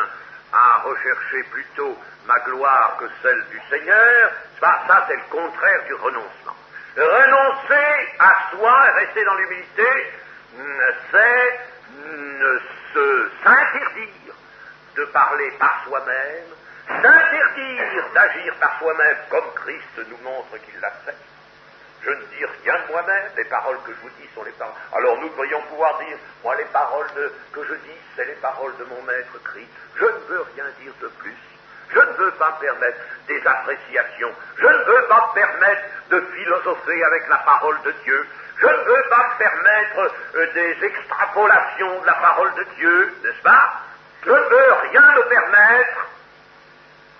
à rechercher plutôt ma gloire que celle du Seigneur, ça c'est le contraire du renoncement. Renoncer à soi, rester dans l'humilité, c'est s'interdire de parler par soi-même, s'interdire d'agir par soi-même comme Christ nous montre qu'il l'a fait. Je ne dis rien de moi-même, les paroles que je vous dis sont les paroles. Alors nous devrions pouvoir dire, moi les paroles que je dis, c'est les paroles de mon maître Christ. Je ne veux rien dire de plus. Je ne veux pas permettre des appréciations. Je ne veux pas permettre de philosopher avec la parole de Dieu. Je ne veux pas permettre des extrapolations de la parole de Dieu, n'est-ce pas? Je ne veux rien me permettre,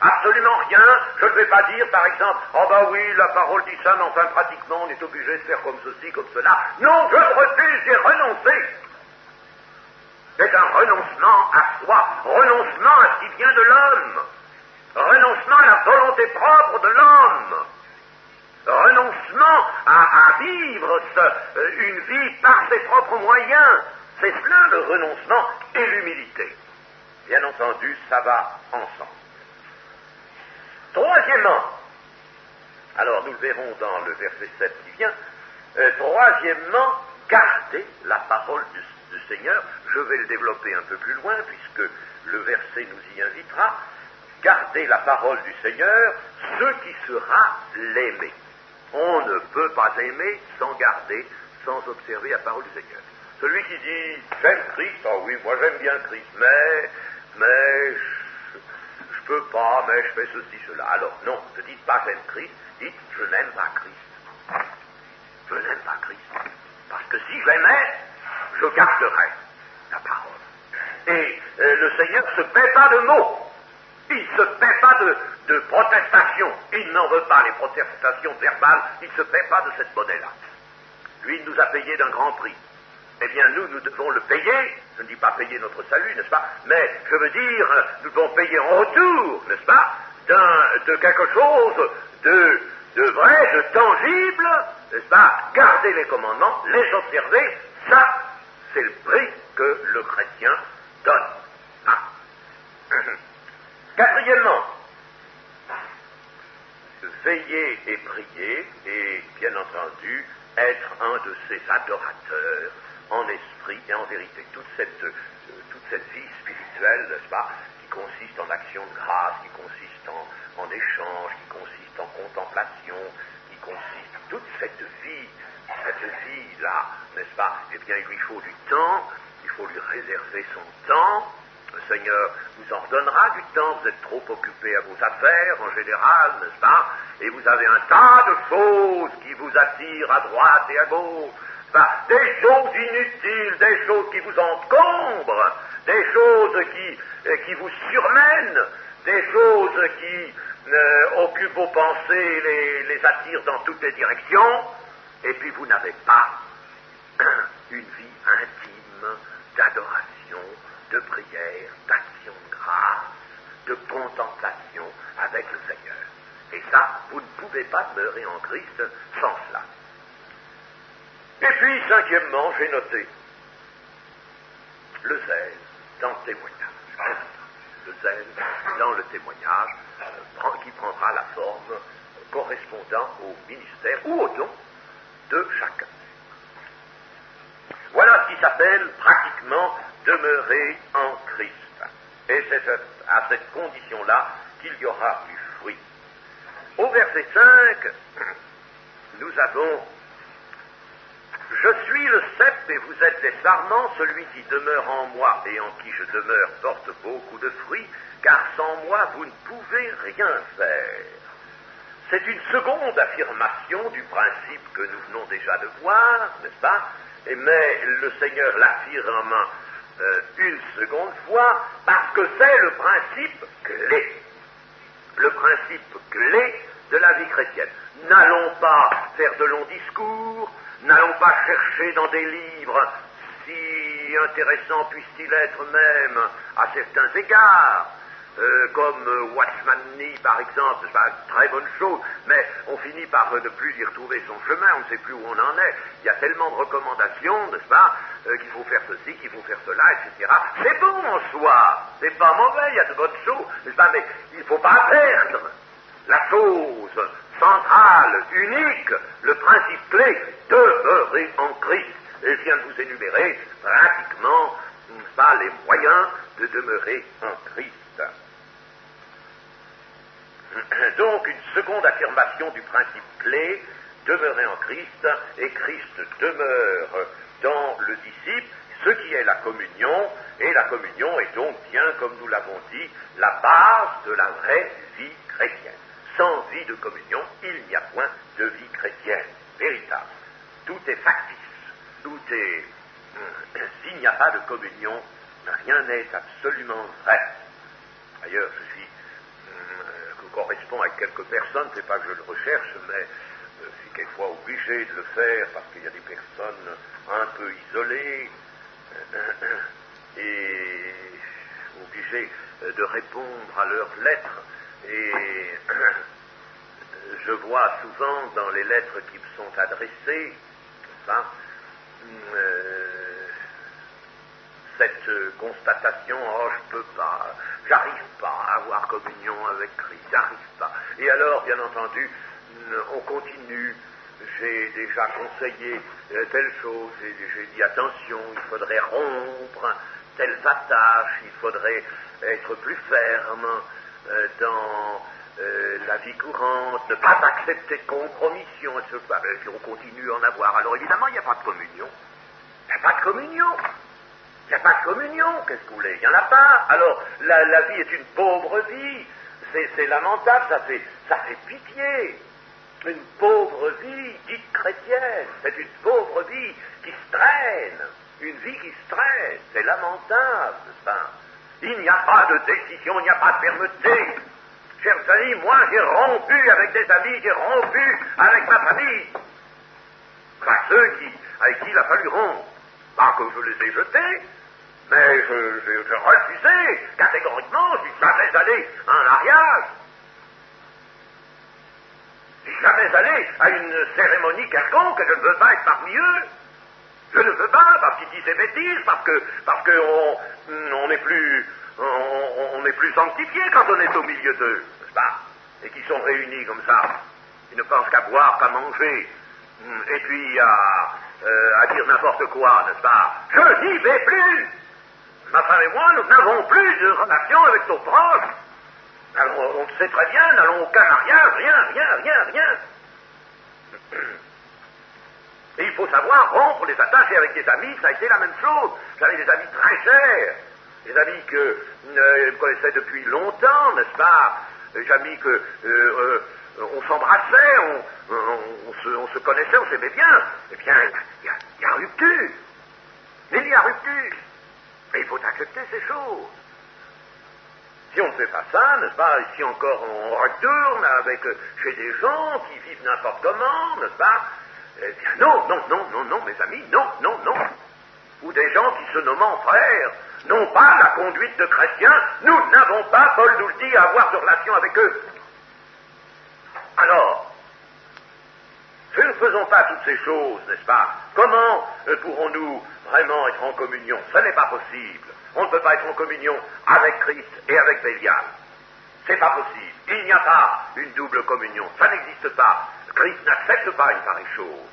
absolument rien. Je ne vais pas dire, par exemple, oh ben oui, la parole dit ça, mais enfin pratiquement on est obligé de faire comme ceci, comme cela. Non, je refuse, j'ai renoncé. C'est un renoncement à soi, renoncement à ce qui vient de l'homme, renoncement à la volonté propre de l'homme, renoncement à vivre une vie par ses propres moyens. C'est cela le renoncement et l'humilité. Bien entendu, ça va ensemble. Troisièmement, alors nous le verrons dans le verset 7 qui vient, troisièmement, gardez la parole du Seigneur. Je vais le développer un peu plus loin puisque le verset nous y invitera. Gardez la parole du Seigneur, ce qui sera l'aimer. On ne peut pas aimer sans garder, sans observer la parole du Seigneur. Celui qui dit « j'aime Christ », ah oui, moi j'aime bien Christ, mais je peux pas, mais je fais ceci, cela. Alors non, ne dites pas « j'aime Christ », dites « je n'aime pas Christ ». Je n'aime pas Christ. Parce que si je l'aimais, je garderais la parole. Et le Seigneur ne se paie pas de mots. Il ne se paie pas de protestations. Il n'en veut pas les protestations verbales. Il ne se paie pas de cette monnaie-là. Lui, il nous a payé d'un grand prix. Eh bien, nous devons le payer. Je ne dis pas payer notre salut, n'est-ce pas? Mais, je veux dire, nous devons payer en retour, n'est-ce pas? De quelque chose de vrai, de tangible, n'est-ce pas? Garder les commandements, les observer, ça, c'est le prix que le chrétien donne. Ah. Quatrièmement, veiller et prier, et bien entendu, être un de ces adorateurs en esprit et en vérité. Toute cette vie spirituelle, n'est-ce pas, qui consiste en action de grâce, qui consiste en échange, qui consiste en contemplation, qui consiste toute cette vie-là, n'est-ce pas, eh bien, il lui faut du temps, il faut lui réserver son temps. Le Seigneur vous en redonnera du temps, vous êtes trop occupés à vos affaires en général, n'est-ce pas? Et vous avez un tas de choses qui vous attirent à droite et à gauche, des choses inutiles, des choses qui vous encombrent, des choses qui vous surmènent, des choses qui occupent vos pensées, les attirent dans toutes les directions, et puis vous n'avez pas une vie intime d'adoration, de prière, d'action de grâce, de contemplation avec le Seigneur. Et ça, vous ne pouvez pas demeurer en Christ sans cela. Et puis, cinquièmement, j'ai noté le zèle dans le témoignage. de zèle dans le témoignage qui prendra la forme correspondant au ministère ou au don de chacun. Voilà ce qui s'appelle pratiquement demeurer en Christ. Et c'est à cette condition-là qu'il y aura du fruit. Au verset 5, nous avons « Je suis le cep et vous êtes les sarments, celui qui demeure en moi et en qui je demeure porte beaucoup de fruits, car sans moi vous ne pouvez rien faire. » C'est une seconde affirmation du principe que nous venons déjà de voir, n'est-ce pas? Mais le Seigneur l'affirme une seconde fois parce que c'est le principe clé. Le principe clé de la vie chrétienne. N'allons pas faire de longs discours, n'allons pas chercher dans des livres, si intéressants puissent-ils être même à certains égards, comme Watchman Nee par exemple, c'est pas une très bonne chose, mais on finit par ne plus y retrouver son chemin, on ne sait plus où on en est. Il y a tellement de recommandations, n'est-ce pas, qu'il faut faire ceci, qu'il faut faire cela, etc. C'est bon en soi, c'est pas mauvais, il y a de bonnes choses, n'est-ce pas, mais il ne faut pas perdre la chose centrale, unique, le principe clé, demeurer en Christ. Et je viens de vous énumérer pratiquement pas les moyens de demeurer en Christ. Donc une seconde affirmation du principe clé, demeurer en Christ, et Christ demeure dans le disciple, ce qui est la communion, et la communion est donc bien, comme nous l'avons dit, la base de la vraie vie chrétienne. Sans vie de communion, il n'y a point de vie chrétienne véritable. Tout est factice, tout est... S'il n'y a pas de communion, rien n'est absolument vrai. D'ailleurs, ceci correspond à quelques personnes, c'est pas que je le recherche, mais je suis quelquefois obligé de le faire parce qu'il y a des personnes un peu isolées et obligé de répondre à leurs lettres. Et je vois souvent dans les lettres qui me sont adressées, enfin, cette constatation, oh je peux pas, j'arrive pas à avoir communion avec Christ, j'arrive pas. Et alors, bien entendu, on continue, j'ai déjà conseillé telle chose, j'ai dit attention, il faudrait rompre telles attaches, il faudrait être plus ferme dans la vie courante, ne pas accepter de compromission, etc. Et puis on continue à en avoir. Alors évidemment, il n'y a pas de communion. Il n'y a pas de communion. Il n'y a pas de communion, qu'est-ce que vous voulez? Il n'y en a pas. Alors, la vie est une pauvre vie. C'est lamentable, ça fait pitié. Une pauvre vie dite chrétienne. C'est une pauvre vie qui se traîne. Une vie qui se traîne. C'est lamentable, n'est-ce pas? Il n'y a pas de décision, il n'y a pas de fermeté. Chers amis, moi j'ai rompu avec des amis, j'ai rompu avec ma famille. Enfin, ceux avec qui il a fallu rompre. Pas que je les ai jetés, mais je refusais catégoriquement, je suis jamais allé à un mariage. Je suis jamais allé à une cérémonie quelconque, je ne veux pas être parmi eux. Je ne veux pas, parce qu'ils disent des bêtises, parce que on n'est plus sanctifié quand on est au milieu d'eux, n'est-ce pas? Et qui sont réunis comme ça. Ils ne pensent qu'à boire, qu'à manger, et puis à dire n'importe quoi, n'est-ce pas? Je n'y vais plus! Ma femme et moi, nous n'avons plus de relation avec nos proches. Alors, on le sait très bien, n'allons aucun mariage, rien. Et il faut savoir rompre les attaches. Et avec des amis, ça a été la même chose. J'avais des amis très chers, des amis que je connaissais depuis longtemps, n'est-ce pas? Des amis que on s'embrassait, on se connaissait, on s'aimait bien. Eh bien, il y a rupture. Il y a rupture. Et il faut accepter ces choses. Si on ne fait pas ça, n'est-ce pas, ici encore on retourne chez des gens qui vivent n'importe comment, n'est-ce pas? Eh bien, non, mes amis, non. Ou des gens qui se nomment frères n'ont pas la conduite de chrétiens, nous n'avons pas, Paul nous le dit, à avoir de relation avec eux. Alors, je ne faisons pas toutes ces choses, n'est-ce pas, comment pourrons-nous vraiment être en communion? Ce n'est pas possible. On ne peut pas être en communion avec Christ et avec Bélial. C'est pas possible. Il n'y a pas une double communion. Ça n'existe pas. Christ n'accepte pas une pareille chose.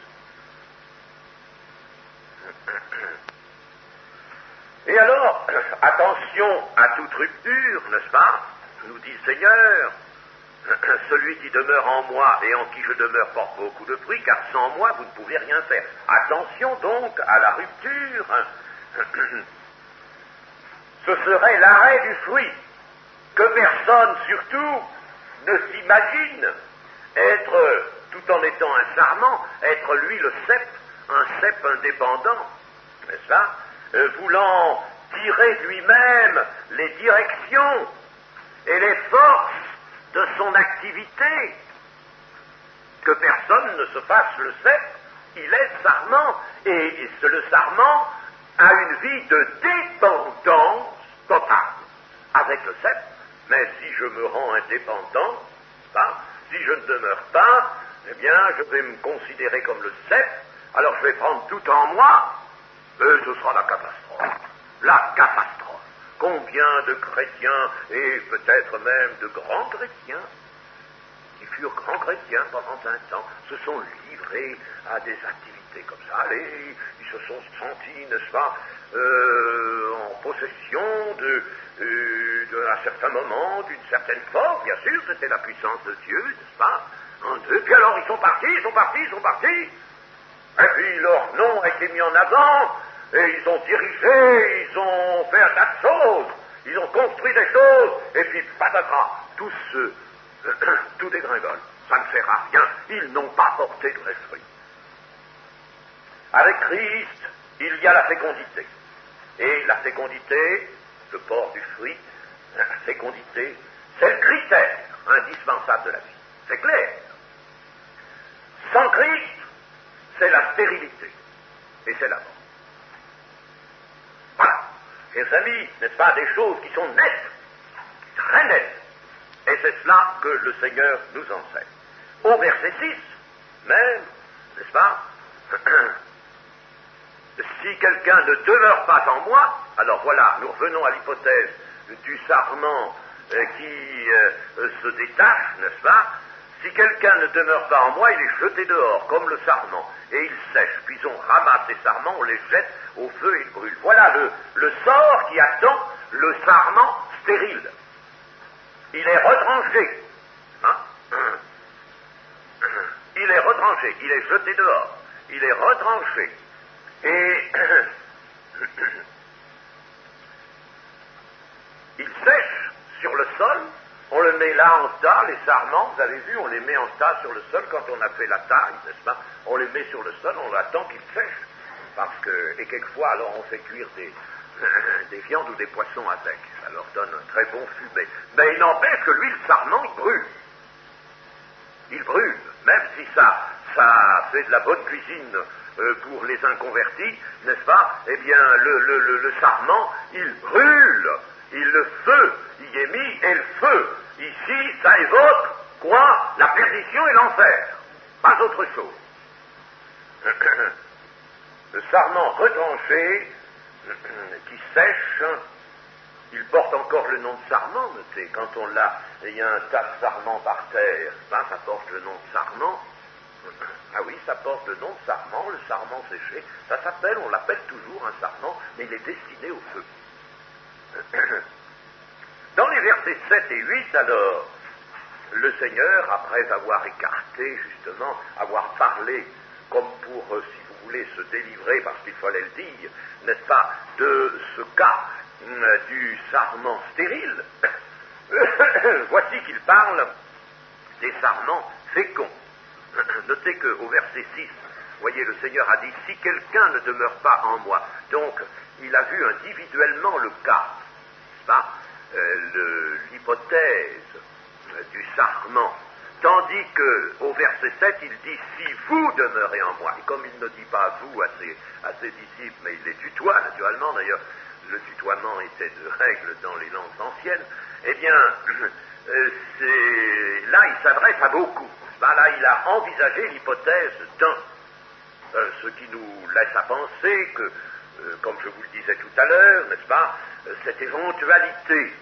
Et alors, attention à toute rupture, n'est-ce pas? Nous dit le Seigneur, celui qui demeure en moi et en qui je demeure porte beaucoup de fruits, car sans moi vous ne pouvez rien faire. Attention donc à la rupture. Ce serait l'arrêt du fruit, que personne surtout ne s'imagine être, tout en étant un sarment, être lui le cep, un cep indépendant, n'est-ce pas, voulant tirer de lui-même les directions et les forces de son activité, que personne ne se fasse le cep, il est sarment, et le sarment a une vie de dépendance totale avec le cep, mais si je me rends indépendant, si je ne demeure pas, eh bien je vais me considérer comme le cep, alors je vais prendre tout en moi, et ce sera la catastrophe. La catastrophe. Combien de chrétiens, et peut-être même de grands chrétiens, qui furent grands chrétiens pendant un temps, se sont livrés à des activités comme ça, et ils se sont sentis, n'est-ce pas, en possession à certains moments, d'une certaine force, bien sûr, c'était la puissance de Dieu, n'est-ce pas, et puis alors ils sont partis, et puis leur nom a été mis en avant, et ils ont dirigé, ils ont fait un tas de choses, ils ont construit des choses, et puis patatras, tout dégringole, ça ne sert à rien, ils n'ont pas porté de vrai fruit. Avec Christ, il y a la fécondité, et la fécondité, le port du fruit, la fécondité, c'est le critère indispensable de la vie, c'est clair. Sans Christ, c'est la stérilité, et c'est la mort. Voilà, chers amis, n'est-ce pas, des choses qui sont nettes, très nettes, et c'est cela que le Seigneur nous enseigne. Au verset 6, même, n'est-ce pas, si quelqu'un ne demeure pas en moi, alors voilà, nous revenons à l'hypothèse du sarment qui se détache, n'est-ce pas? Si quelqu'un ne demeure pas en moi, il est jeté dehors, comme le sarment, et il sèche. Puis on ramasse les sarments, on les jette au feu et ils brûlent. Voilà le sort qui attend le sarment stérile. Il est retranché. Il est retranché, il est jeté dehors. Il est retranché. Et il sèche sur le sol. On le met là en tas, les sarments, vous avez vu, on les met en tas sur le sol quand on a fait la taille, n'est-ce pas? On les met sur le sol, on attend qu'ils sèchent. Et quelquefois, alors on fait cuire des viandes ou des poissons avec. Ça leur donne un très bon fumé. Mais il n'empêche que lui, le sarment, il brûle. Il brûle, même si ça fait de la bonne cuisine pour les inconvertis, n'est-ce pas? Eh bien, le sarment, il brûle. Le feu y est mis, et le feu, ici, ça évoque, quoi? La perdition et l'enfer. Pas autre chose. Le sarment retranché, qui sèche, il porte encore le nom de sarment, notez, quand on l'a, il y a un tas de sarments par terre, ça porte le nom de sarment. Ah oui, ça porte le nom de sarment, le sarment séché, on l'appelle toujours un sarment, mais il est destiné au feu. Dans les versets 7 et 8, alors, le Seigneur, après avoir écarté, justement, avoir parlé, comme pour, si vous voulez, se délivrer, parce qu'il fallait le dire, n'est-ce pas, de ce cas du sarment stérile, voici qu'il parle des sarments féconds. Notez qu'au verset 6, voyez, le Seigneur a dit, si quelqu'un ne demeure pas en moi, donc il a vu individuellement le cas, pas l'hypothèse du sarment, tandis qu'au verset 7, il dit, si vous demeurez en moi, et comme il ne dit pas vous à ses disciples, mais il les tutoie, naturellement, d'ailleurs, le tutoiement était de règle dans les langues anciennes, eh bien, là, il s'adresse à beaucoup, ben là, il a envisagé l'hypothèse d'un. Ce qui nous laisse à penser que, comme je vous le disais tout à l'heure, n'est-ce pas, cette éventualité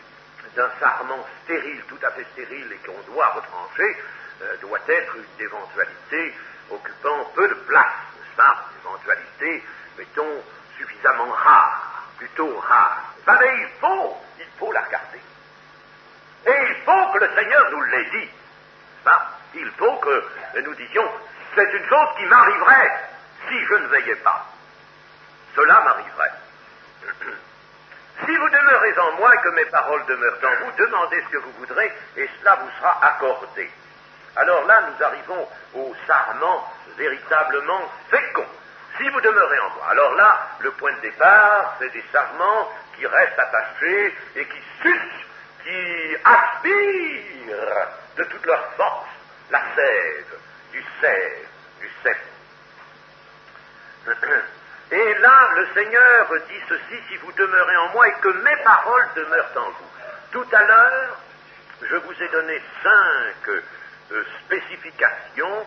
d'un sarment stérile, tout à fait stérile, et qu'on doit retrancher, doit être une éventualité occupant peu de place, n'est-ce pas, une éventualité, mettons, suffisamment rare, plutôt rare. Ben, mais il faut la regarder. Et il faut que le Seigneur nous l'ait dit, n'est-ce pas? Il faut que nous disions, c'est une chose qui m'arriverait si je ne veillais pas. Cela m'arriverait. Si vous demeurez en moi et que mes paroles demeurent en vous, demandez ce que vous voudrez et cela vous sera accordé. Alors là, nous arrivons au sarment véritablement fécond. Si vous demeurez en moi. Alors là, le point de départ, c'est des sarments qui restent attachés et qui sucent, qui aspirent de toute leur force la sève du cep. Et là, le Seigneur dit ceci, si vous demeurez en moi et que mes paroles demeurent en vous. Tout à l'heure, je vous ai donné 5 spécifications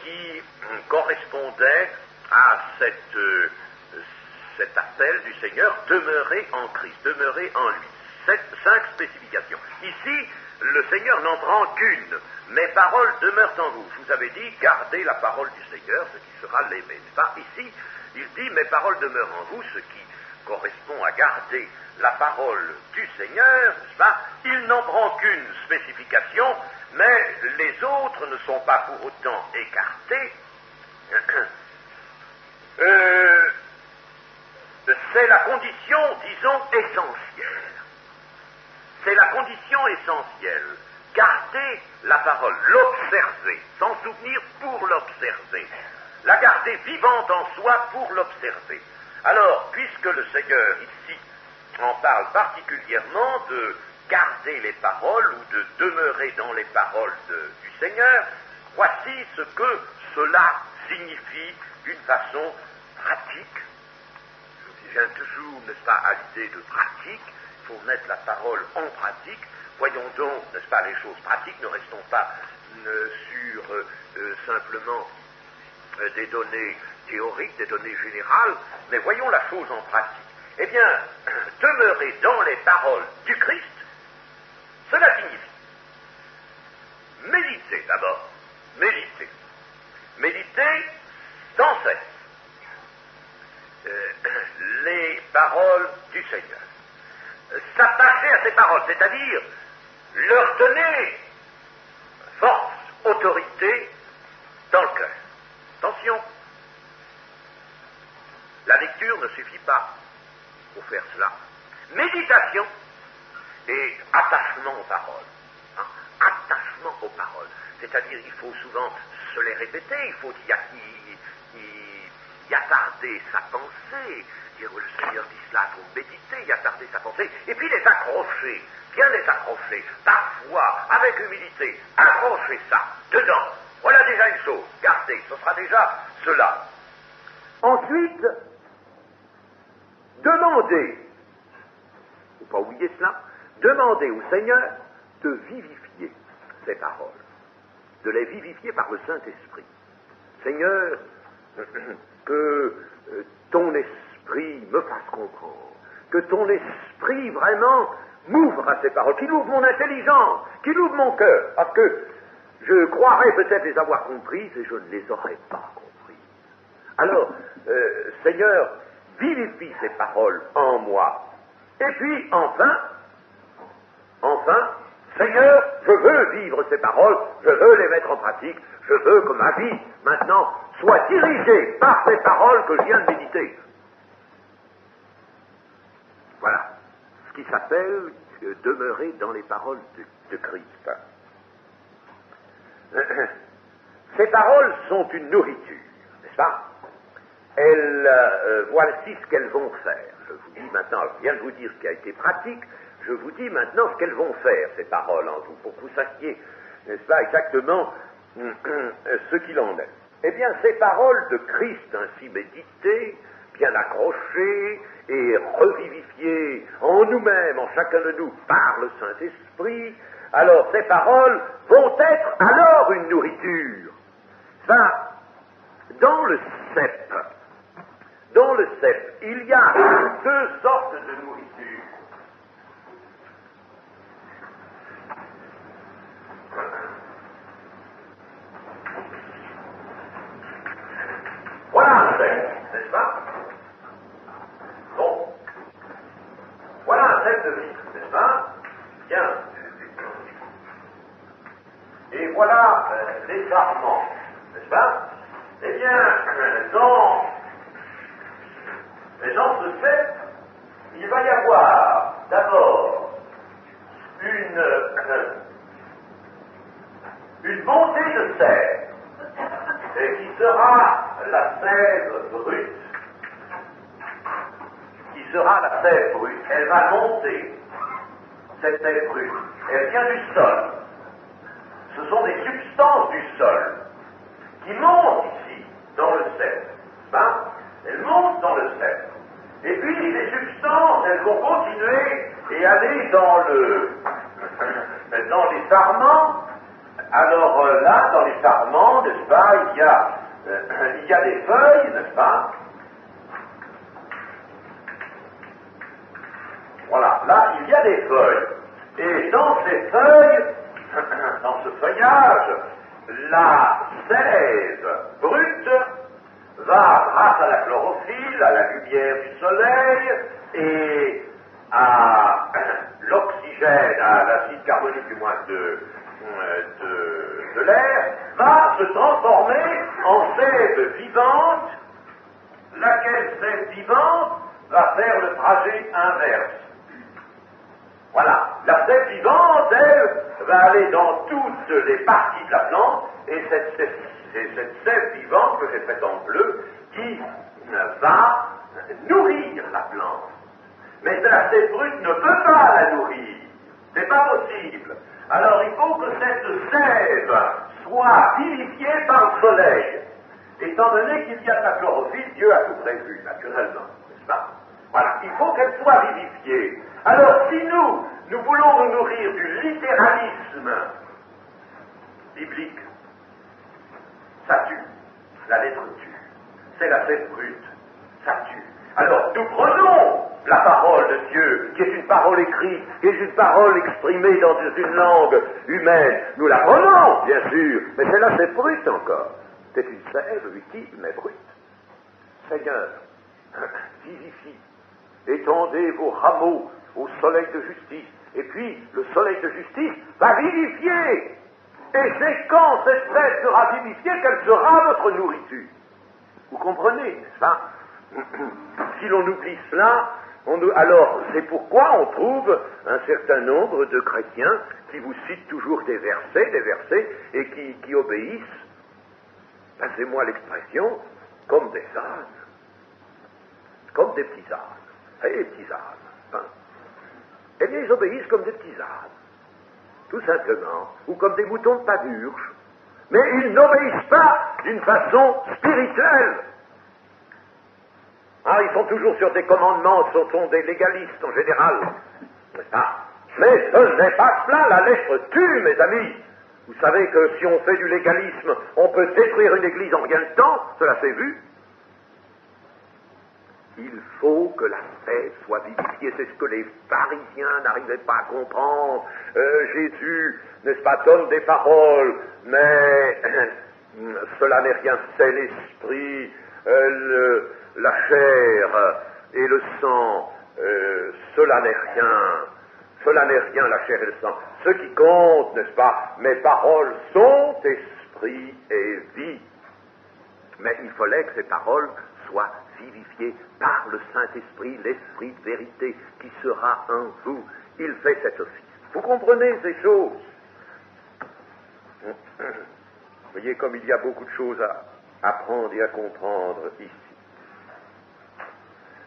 qui correspondaient à cet appel du Seigneur, demeurer en Christ, demeurer en lui. 5 spécifications. Ici, le Seigneur n'en prend qu'une. Mes paroles demeurent en vous. Je vous avais dit, gardez la parole du Seigneur, ce qui sera l'aimer. N'est-ce pas? Ici, il dit, mes paroles demeurent en vous, ce qui correspond à garder la parole du Seigneur, n'est-ce pas? Il n'en prend qu'une spécification, mais les autres ne sont pas pour autant écartés. C'est la condition, disons, essentielle. C'est la condition essentielle. Garder la parole, l'observer, s'en souvenir pour l'observer. La garder vivante en soi pour l'observer. Alors, puisque le Seigneur ici en parle particulièrement de garder les paroles ou de demeurer dans les paroles du Seigneur, voici ce que cela signifie d'une façon pratique. Je viens toujours, n'est-ce pas, à l'idée de pratique. Il faut mettre la parole en pratique. Voyons donc, n'est-ce pas, les choses pratiques, ne restons pas sur simplement des données théoriques, des données générales, mais voyons la chose en pratique. Eh bien, demeurer dans les paroles du Christ, cela signifie méditer d'abord, méditer sans cesse les paroles du Seigneur, s'attacher à ces paroles, c'est-à-dire leur donner force, autorité dans le cœur. Attention, la lecture ne suffit pas pour faire cela. Méditation et attachement aux paroles. Hein? Attachement aux paroles. C'est-à-dire, il faut souvent se les répéter, il faut y attarder sa pensée. Dire, le Seigneur dit cela, il faut méditer, y attarder sa pensée, et puis les accrocher, bien les accrocher, parfois, avec humilité, accrocher ça, dedans. Voilà déjà une chose, gardez, ce sera déjà cela. Ensuite, demandez, il ne faut pas oublier cela, demandez au Seigneur de vivifier ces paroles, de les vivifier par le Saint-Esprit. Seigneur, que ton esprit me fasse comprendre, que ton esprit vraiment m'ouvre à ces paroles, qu'il ouvre mon intelligence, qu'il ouvre mon cœur, parce que je croirais peut-être les avoir comprises et je ne les aurais pas comprises. Alors, Seigneur, vivifie ces paroles en moi. Et puis, enfin, Seigneur, je veux vivre ces paroles, je veux les mettre en pratique, je veux que ma vie, maintenant, soit dirigée par ces paroles que je viens de méditer. Voilà ce qui s'appelle demeurer dans les paroles de Christ. Ces paroles sont une nourriture, n'est-ce pas? Voici ce qu'elles vont faire. Je vous dis maintenant, je viens de vous dire ce qui a été pratique, je vous dis maintenant ce qu'elles vont faire, ces paroles en vous, pour que vous sachiez, n'est-ce pas, exactement ce qu'il en est. Eh bien, ces paroles de Christ ainsi méditées, bien accrochées et revivifiées en nous-mêmes, en chacun de nous, par le Saint-Esprit, alors ces paroles vont être alors une nourriture. Ça, dans le cep, il y a deux sortes de nourriture. Voilà un cep, n'est-ce pas? Bon. Voilà un cep de vitre, n'est-ce pas? Bien. Et voilà des sarments, n'est-ce pas? Eh bien, dans ce cep, il va y avoir d'abord une montée de sève, et qui sera la sève brute. Elle va monter, cette sève brute. Elle vient du sol. Ce sont des substances du sol qui montent ici, dans le cep. Ben, elles montent dans le cep. Et puis, ces substances, elles vont continuer et aller dans les sarments. Alors là, dans les sarments, n'est-ce pas, il y a des feuilles, n'est-ce pas? Voilà, là, il y a des feuilles. Et dans ces feuilles, dans ce feuillage, la sève brute va, grâce à la chlorophylle, à la lumière du soleil et à l'oxygène, à l'acide carbonique du moins de l'air, va se transformer en sève vivante, laquelle sève vivante va faire le trajet inverse. Voilà, la sève vivante, elle, va aller dans toutes les parties de la plante, et c'est cette sève vivante que j'ai faite en bleu qui va nourrir la plante. Mais la sève brute ne peut pas la nourrir, c'est pas possible. Alors il faut que cette sève soit vivifiée par le soleil. Étant donné qu'il y a de la chlorophylle, Dieu a tout prévu, naturellement, n'est-ce pas? Voilà, il faut qu'elle soit vivifiée. Alors si nous voulons nous nourrir du littéralisme biblique, ça tue, la lettre tue, c'est la sève brute, ça tue. Alors nous prenons la parole de Dieu, qui est une parole écrite, qui est une parole exprimée dans une langue humaine, nous la prenons, bien sûr, mais c'est la sève brute encore. C'est une sève utile, mais brute. Seigneur, vivifie, étendez vos rameaux au soleil de justice, et puis le soleil de justice va vivifier. Et c'est quand cette sève sera vivifiée qu'elle sera votre nourriture. Vous comprenez, n'est-ce pas? Si l'on oublie cela, alors c'est pourquoi on trouve un certain nombre de chrétiens qui vous citent toujours des versets, et qui obéissent, passez-moi l'expression, comme des ânes, comme des petits ânes. Et les petits ânes, hein? Eh bien, ils obéissent comme des petits ânes, tout simplement, ou comme des moutons de pâturage. Mais ils n'obéissent pas d'une façon spirituelle. Ah, ils sont toujours sur des commandements, ce sont des légalistes en général. Mais ce n'est pas cela, la lettre tue, mes amis. Vous savez que si on fait du légalisme, on peut détruire une église en rien de temps, cela s'est vu. Il faut que la sève soit vivifiée, c'est ce que les pharisiens n'arrivaient pas à comprendre. Jésus, n'est-ce pas, donne des paroles, mais cela n'est rien, c'est l'esprit, la chair et le sang, cela n'est rien, la chair et le sang. Ce qui compte, n'est-ce pas, mes paroles sont esprit et vie. Mais il fallait que ces paroles soient vivifiées par le Saint-Esprit, l'Esprit de vérité qui sera en vous. Il fait cet office. Vous comprenez ces choses? Vous voyez comme il y a beaucoup de choses à apprendre et à comprendre ici.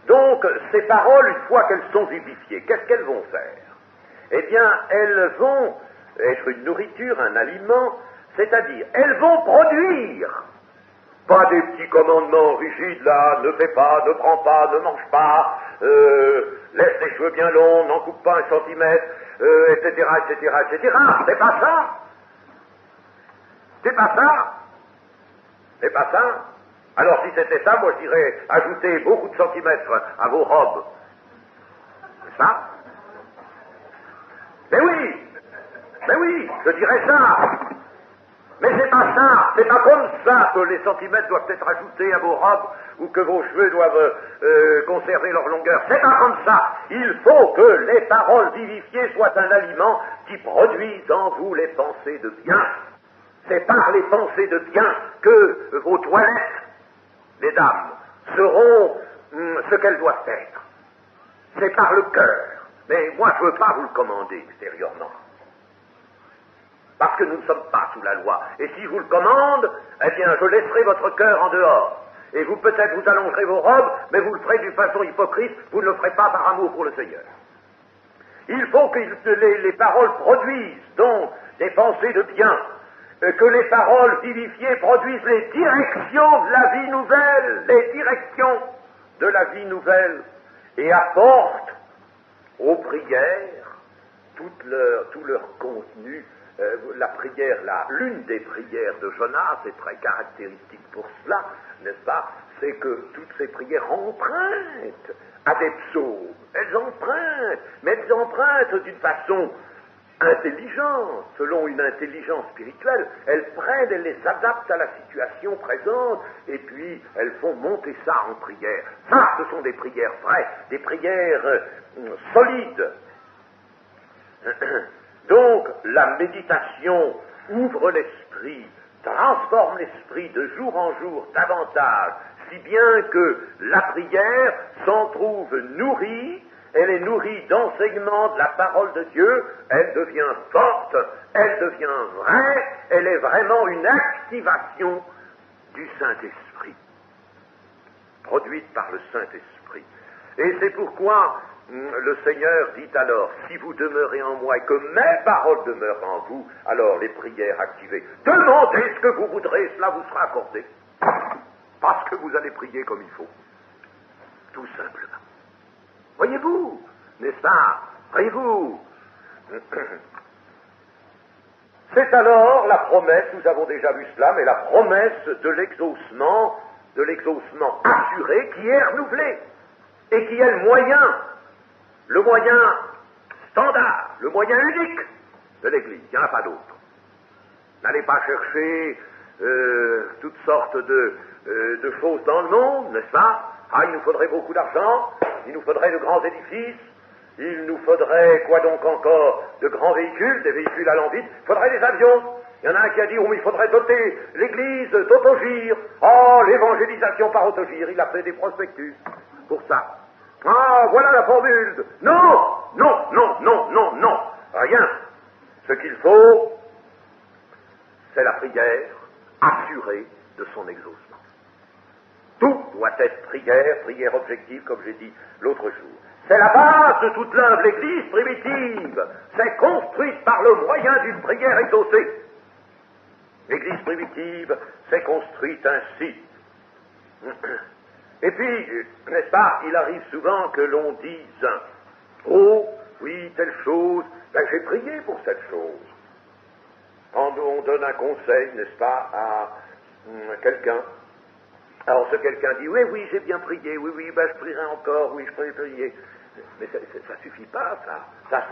Donc, ces paroles, une fois qu'elles sont vivifiées, qu'est-ce qu'elles vont faire? Eh bien, elles vont être une nourriture, un aliment, c'est-à-dire, elles vont produire. Pas des petits commandements rigides là, ne fais pas, ne prends pas, ne mange pas, laisse les cheveux bien longs, n'en coupe pas 1 centimètre, etc., etc., etc. C'est pas ça. C'est pas ça. C'est pas ça. Alors si c'était ça, moi je dirais ajoutez beaucoup de centimètres à vos robes. C'est ça? Mais oui, je dirais ça. Mais c'est pas ça, c'est pas comme ça que les centimètres doivent être ajoutés à vos robes ou que vos cheveux doivent conserver leur longueur. C'est pas comme ça. Il faut que les paroles vivifiées soient un aliment qui produise en vous les pensées de bien. C'est par les pensées de bien que vos toilettes, les dames, seront ce qu'elles doivent être. C'est par le cœur. Mais moi, je ne veux pas vous le commander extérieurement. Parce que nous ne sommes pas sous la loi. Et si je vous le commande, eh bien, je laisserai votre cœur en dehors. Et vous, peut-être, vous allongerez vos robes, mais vous le ferez d'une façon hypocrite, vous ne le ferez pas par amour pour le Seigneur. Il faut que les paroles produisent, donc, des pensées de bien, que les paroles vivifiées produisent les directions de la vie nouvelle, les directions de la vie nouvelle, et apportent aux prières tout leur contenu. La prière, l'une des prières de Jonas est très caractéristique pour cela, n'est-ce pas? C'est que toutes ces prières empruntent à des psaumes. Elles empruntent, mais elles empruntent d'une façon intelligente, selon une intelligence spirituelle. Elles prennent, elles les adaptent à la situation présente, et puis elles font monter ça en prière. Ça, ce sont des prières vraies, des prières solides. Donc, la méditation ouvre l'esprit, transforme l'esprit de jour en jour davantage, si bien que la prière s'en trouve nourrie, elle est nourrie d'enseignements de la parole de Dieu, elle devient forte, elle devient vraie, elle est vraiment une activation du Saint-Esprit, produite par le Saint-Esprit. Et c'est pourquoi le Seigneur dit alors, si vous demeurez en moi et que mes paroles demeurent en vous, alors les prières activées. Demandez ce que vous voudrez, cela vous sera accordé. Parce que vous allez prier comme il faut. Tout simplement. Voyez-vous, n'est-ce pas? Voyez-vous. C'est alors la promesse, nous avons déjà vu cela, mais la promesse de l'exaucement assuré qui est renouvelé et qui est le moyen standard, le moyen unique de l'Église. Il n'y en a pas d'autre. N'allez pas chercher toutes sortes de choses dans le monde, n'est-ce pas? Ah, il nous faudrait beaucoup d'argent, il nous faudrait de grands édifices, il nous faudrait, quoi donc encore, de grands véhicules, des véhicules allant vite, il faudrait des avions. Il y en a un qui a dit, oh, il faudrait doter l'Église d'autogire. Oh, l'évangélisation par autogire, il a fait des prospectus pour ça. Ah, voilà la formule. Non, rien. Ce qu'il faut, c'est la prière assurée de son exaucement. Tout doit être prière objective, comme j'ai dit l'autre jour. C'est la base de toute l'œuvre. L'Église primitive, c'est construite par le moyen d'une prière exaucée. L'Église primitive s'est construite ainsi. Et puis, n'est-ce pas, il arrive souvent que l'on dise, oh, oui, telle chose, ben j'ai prié pour cette chose. Quand on donne un conseil, n'est-ce pas, à quelqu'un, alors ce quelqu'un dit, oui, j'ai bien prié, oui, ben je prierai encore, oui, je pourrais prier. Mais ça suffit pas, ça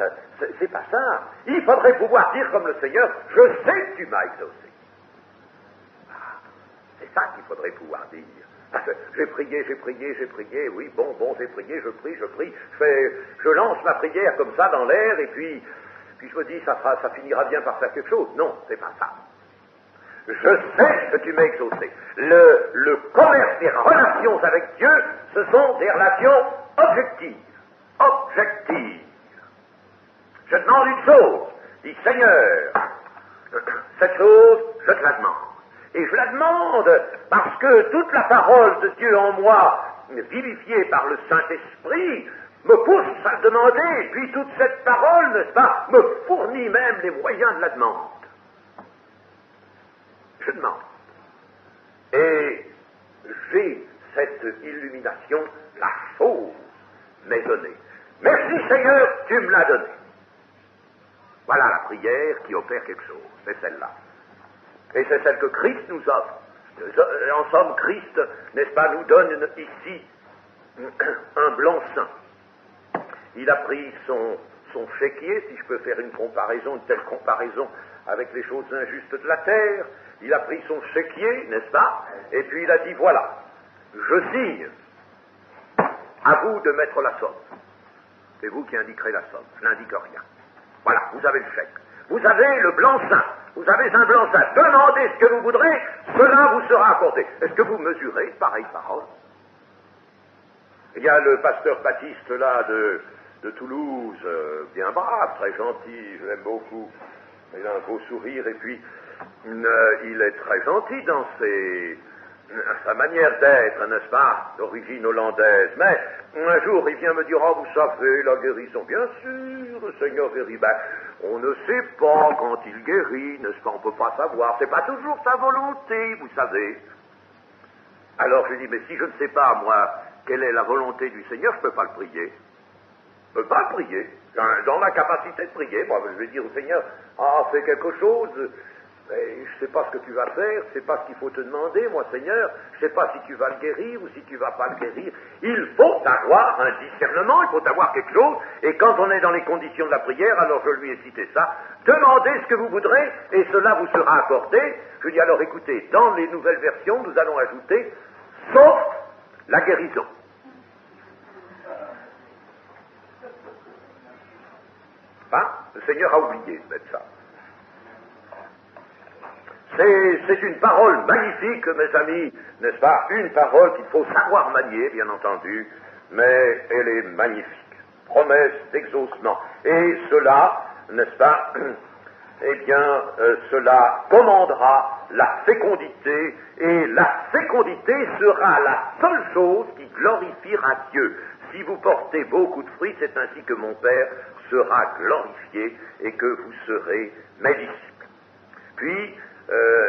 c'est pas ça. Il faudrait pouvoir dire comme le Seigneur, je sais que tu m'as exaucé. Ah, c'est ça qu'il faudrait pouvoir dire. J'ai prié, oui, bon, j'ai prié, je prie, je lance ma prière comme ça dans l'air, et puis je me dis, ça finira bien par faire quelque chose. Non, c'est pas ça. Je sais que tu m'as exaucé. Le commerce des relations avec Dieu, ce sont des relations objectives. Je demande une chose, dis Seigneur, cette chose, je te la demande. Et je la demande parce que toute la parole de Dieu en moi, vivifiée par le Saint-Esprit, me pousse à demander, et puis toute cette parole, n'est-ce pas, me fournit même les moyens de la demande. Je demande. Et j'ai cette illumination, la chose m'est donnée. Merci Seigneur, tu me l'as donnée. Voilà la prière qui opère quelque chose, c'est celle-là. Et c'est celle que Christ nous offre. En somme, Christ, n'est-ce pas, nous donne ici un blanc-seing. Il a pris son chéquier, si je peux faire une telle comparaison avec les choses injustes de la terre. Il a pris son chéquier, n'est-ce pas, et puis il a dit, voilà, je signe, à vous de mettre la somme. C'est vous qui indiquerez la somme, je n'indique rien. Voilà, vous avez le chèque. Vous avez le blanc-seing, vous avez un blanc-seing. Demandez ce que vous voudrez, cela vous sera accordé. Est-ce que vous mesurez pareille parole? Il y a le pasteur Baptiste, là, de Toulouse, bien brave, très gentil, je l'aime beaucoup. Il a un beau sourire, et puis il est très gentil dans sa manière d'être, n'est-ce pas, d'origine hollandaise. Mais un jour, il vient me dire, oh, vous savez, la guérison, bien sûr, le Seigneur guérit. Ben, on ne sait pas quand il guérit, n'est-ce pas, on ne peut pas savoir, c'est pas toujours sa volonté, vous savez. Alors je dis, mais si je ne sais pas, moi, quelle est la volonté du Seigneur, je ne peux pas le prier. Je ne peux pas le prier. Dans ma capacité de prier, moi, je vais dire au Seigneur, fais quelque chose. Mais je ne sais pas ce que tu vas faire, je ne sais pas ce qu'il faut te demander, moi, Seigneur. Je ne sais pas si tu vas le guérir ou si tu ne vas pas le guérir. Il faut avoir un discernement, il faut avoir quelque chose. Et quand on est dans les conditions de la prière, alors je lui ai cité ça. Demandez ce que vous voudrez et cela vous sera accordé. Je dis alors, écoutez, dans les nouvelles versions, nous allons ajouter, sauf la guérison. Le Seigneur a oublié de mettre ça. C'est une parole magnifique, mes amis, n'est-ce pas? Une parole qu'il faut savoir manier, bien entendu, mais elle est magnifique. Promesse d'exaucement. Et cela, n'est-ce pas, eh bien, cela commandera la fécondité, et la fécondité sera la seule chose qui glorifiera Dieu. Si vous portez beaucoup de fruits, c'est ainsi que mon Père sera glorifié et que vous serez mes disciples. Puis,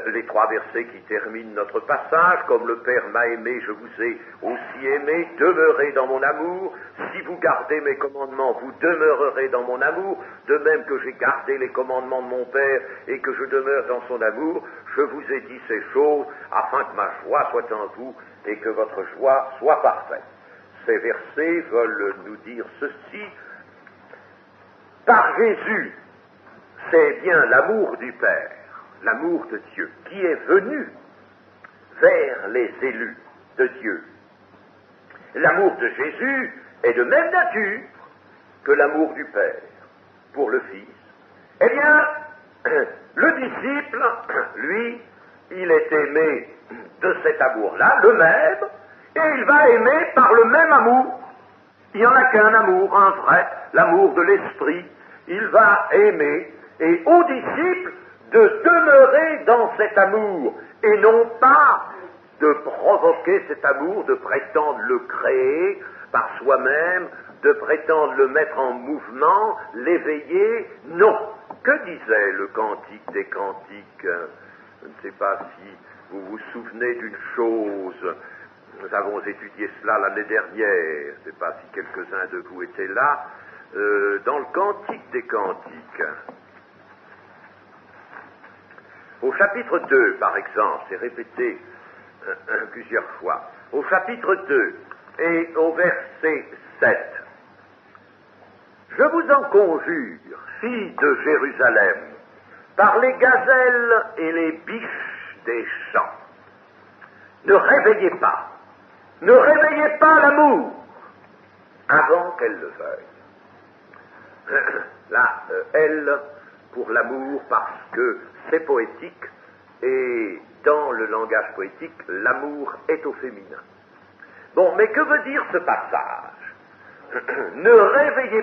les 3 versets qui terminent notre passage, comme le Père m'a aimé, je vous ai aussi aimé, demeurez dans mon amour, si vous gardez mes commandements, vous demeurerez dans mon amour, de même que j'ai gardé les commandements de mon Père et que je demeure dans son amour, je vous ai dit ces choses afin que ma joie soit en vous et que votre joie soit parfaite. Ces versets veulent nous dire ceci: par Jésus, c'est bien l'amour du Père, l'amour de Dieu, qui est venu vers les élus de Dieu. L'amour de Jésus est de même nature que l'amour du Père pour le Fils. Eh bien, le disciple, lui, il est aimé de cet amour-là, le même, et il va aimer par le même amour. Il n'y en a qu'un amour, un vrai, l'amour de l'esprit. Il va aimer, et aux disciples, de demeurer dans cet amour, et non pas de provoquer cet amour, de prétendre le créer par soi-même, de prétendre le mettre en mouvement, l'éveiller. Non. Que disait le Cantique des Cantiques? Je ne sais pas si vous vous souvenez d'une chose. Nous avons étudié cela l'année dernière. Je ne sais pas si quelques-uns de vous étaient là. Dans le Cantique des Cantiques, au chapitre 2, par exemple, c'est répété plusieurs fois, au chapitre 2 et au verset 7, je vous en conjure, filles de Jérusalem, par les gazelles et les biches des champs, ne réveillez pas l'amour avant qu'elle le veuille. Là, elle, pour l'amour, parce que c'est poétique, et dans le langage poétique, l'amour est au féminin. Bon, mais que veut dire ce passage? Ne réveillez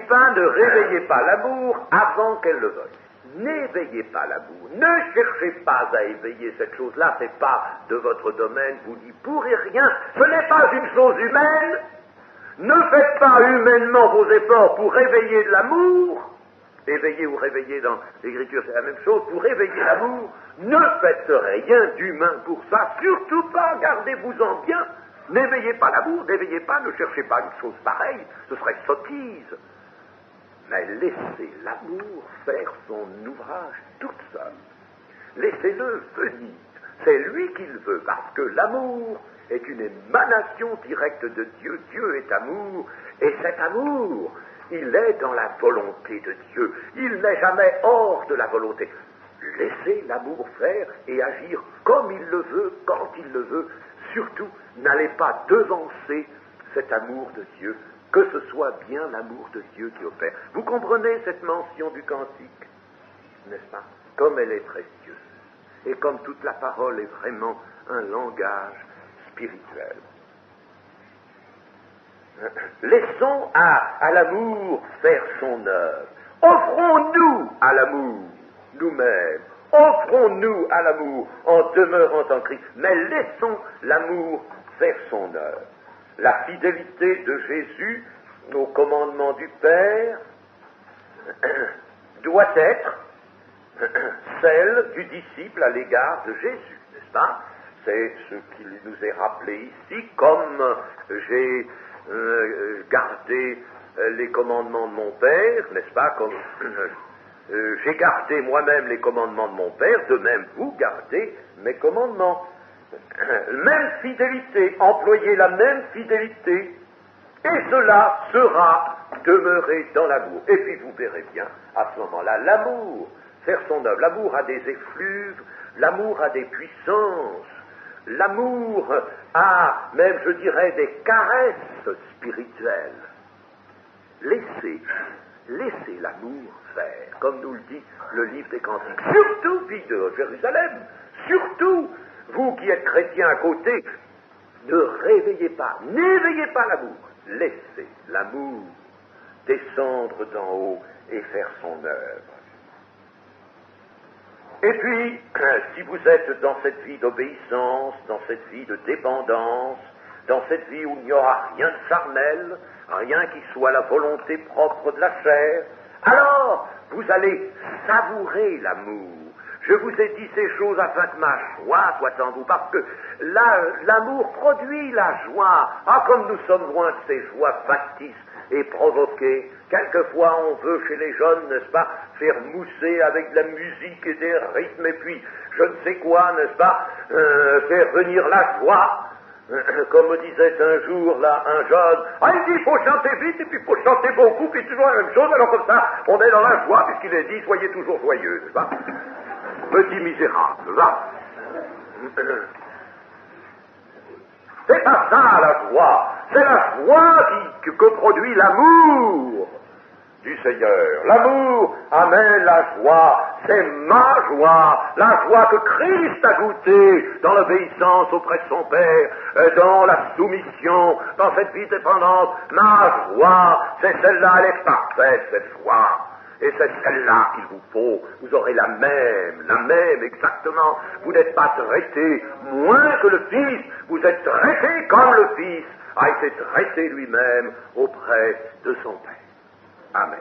pas l'amour avant qu'elle le veuille. N'éveillez pas l'amour. Ne cherchez pas à éveiller cette chose-là, c'est pas de votre domaine, vous n'y pourrez rien. Ce n'est pas une chose humaine. Ne faites pas humainement vos efforts pour réveiller de l'amour. Éveiller ou réveiller dans l'Écriture, c'est la même chose. Pour réveiller l'amour, ne faites rien d'humain pour ça. Surtout pas, gardez-vous-en bien. N'éveillez pas l'amour, n'éveillez pas, ne cherchez pas une chose pareille. Ce serait sottise. Mais laissez l'amour faire son ouvrage toute seule. Laissez-le venir. C'est lui qu'il veut, parce que l'amour est une émanation directe de Dieu. Dieu est amour, et cet amour, il est dans la volonté de Dieu. Il n'est jamais hors de la volonté. Laissez l'amour faire et agir comme il le veut, quand il le veut. Surtout, n'allez pas devancer cet amour de Dieu, que ce soit bien l'amour de Dieu qui opère. Vous comprenez cette mention du cantique, n'est-ce pas? Comme elle est précieuse, et comme toute la parole est vraiment un langage spirituel. Laissons à l'amour faire son œuvre. Offrons-nous à l'amour nous-mêmes. Offrons-nous à l'amour en demeurant en Christ. Mais laissons l'amour faire son œuvre. La fidélité de Jésus au commandement du Père doit être celle du disciple à l'égard de Jésus, n'est-ce pas? C'est ce qui nous est rappelé ici, comme j'ai gardé les commandements de mon Père, n'est-ce pas? Comme j'ai gardé moi-même les commandements de mon Père, de même vous gardez mes commandements. Même fidélité, employez la même fidélité, et cela sera demeuré dans l'amour. Et puis vous verrez bien, à ce moment-là, l'amour, faire son œuvre. L'amour a des effluves, l'amour a des puissances, l'amour a, même je dirais, des caresses spirituelles. Laissez l'amour faire, comme nous le dit le livre des Cantiques. Surtout, fille de Jérusalem, surtout, vous qui êtes chrétiens à côté, ne n'éveillez pas l'amour. Laissez l'amour descendre d'en haut et faire son œuvre. Et puis, si vous êtes dans cette vie d'obéissance, dans cette vie de dépendance, dans cette vie où il n'y aura rien de charnel, rien qui soit la volonté propre de la chair, alors vous allez savourer l'amour. Je vous ai dit ces choses afin que ma joie soit en vous, parce que l'amour produit la joie. Ah, comme nous sommes loin de ces joies factices et provoquées. Quelquefois, on veut chez les jeunes, n'est-ce pas, faire mousser avec de la musique et des rythmes, et puis je ne sais quoi, n'est-ce pas, faire venir la joie. Comme me disait un jour, là, un jeune, il dit, il faut chanter vite, et puis il faut chanter beaucoup, puis toujours la même chose, alors comme ça, on est dans la joie, puisqu'il est dit, soyez toujours joyeux, n'est-ce pas? Petit misérable, va. C'est pas ça la joie, c'est la joie que produit l'amour du Seigneur. L'amour amène la joie, c'est ma joie, la joie que Christ a goûtée dans l'obéissance auprès de son Père, dans la soumission, dans cette vie dépendante. Ma joie, c'est celle-là, elle est parfaite, cette joie. Et c'est celle-là qu'il vous faut. Vous aurez la même exactement. Vous n'êtes pas traité moins que le Fils, vous êtes traité comme le Fils a été traité lui-même auprès de son Père. Amen.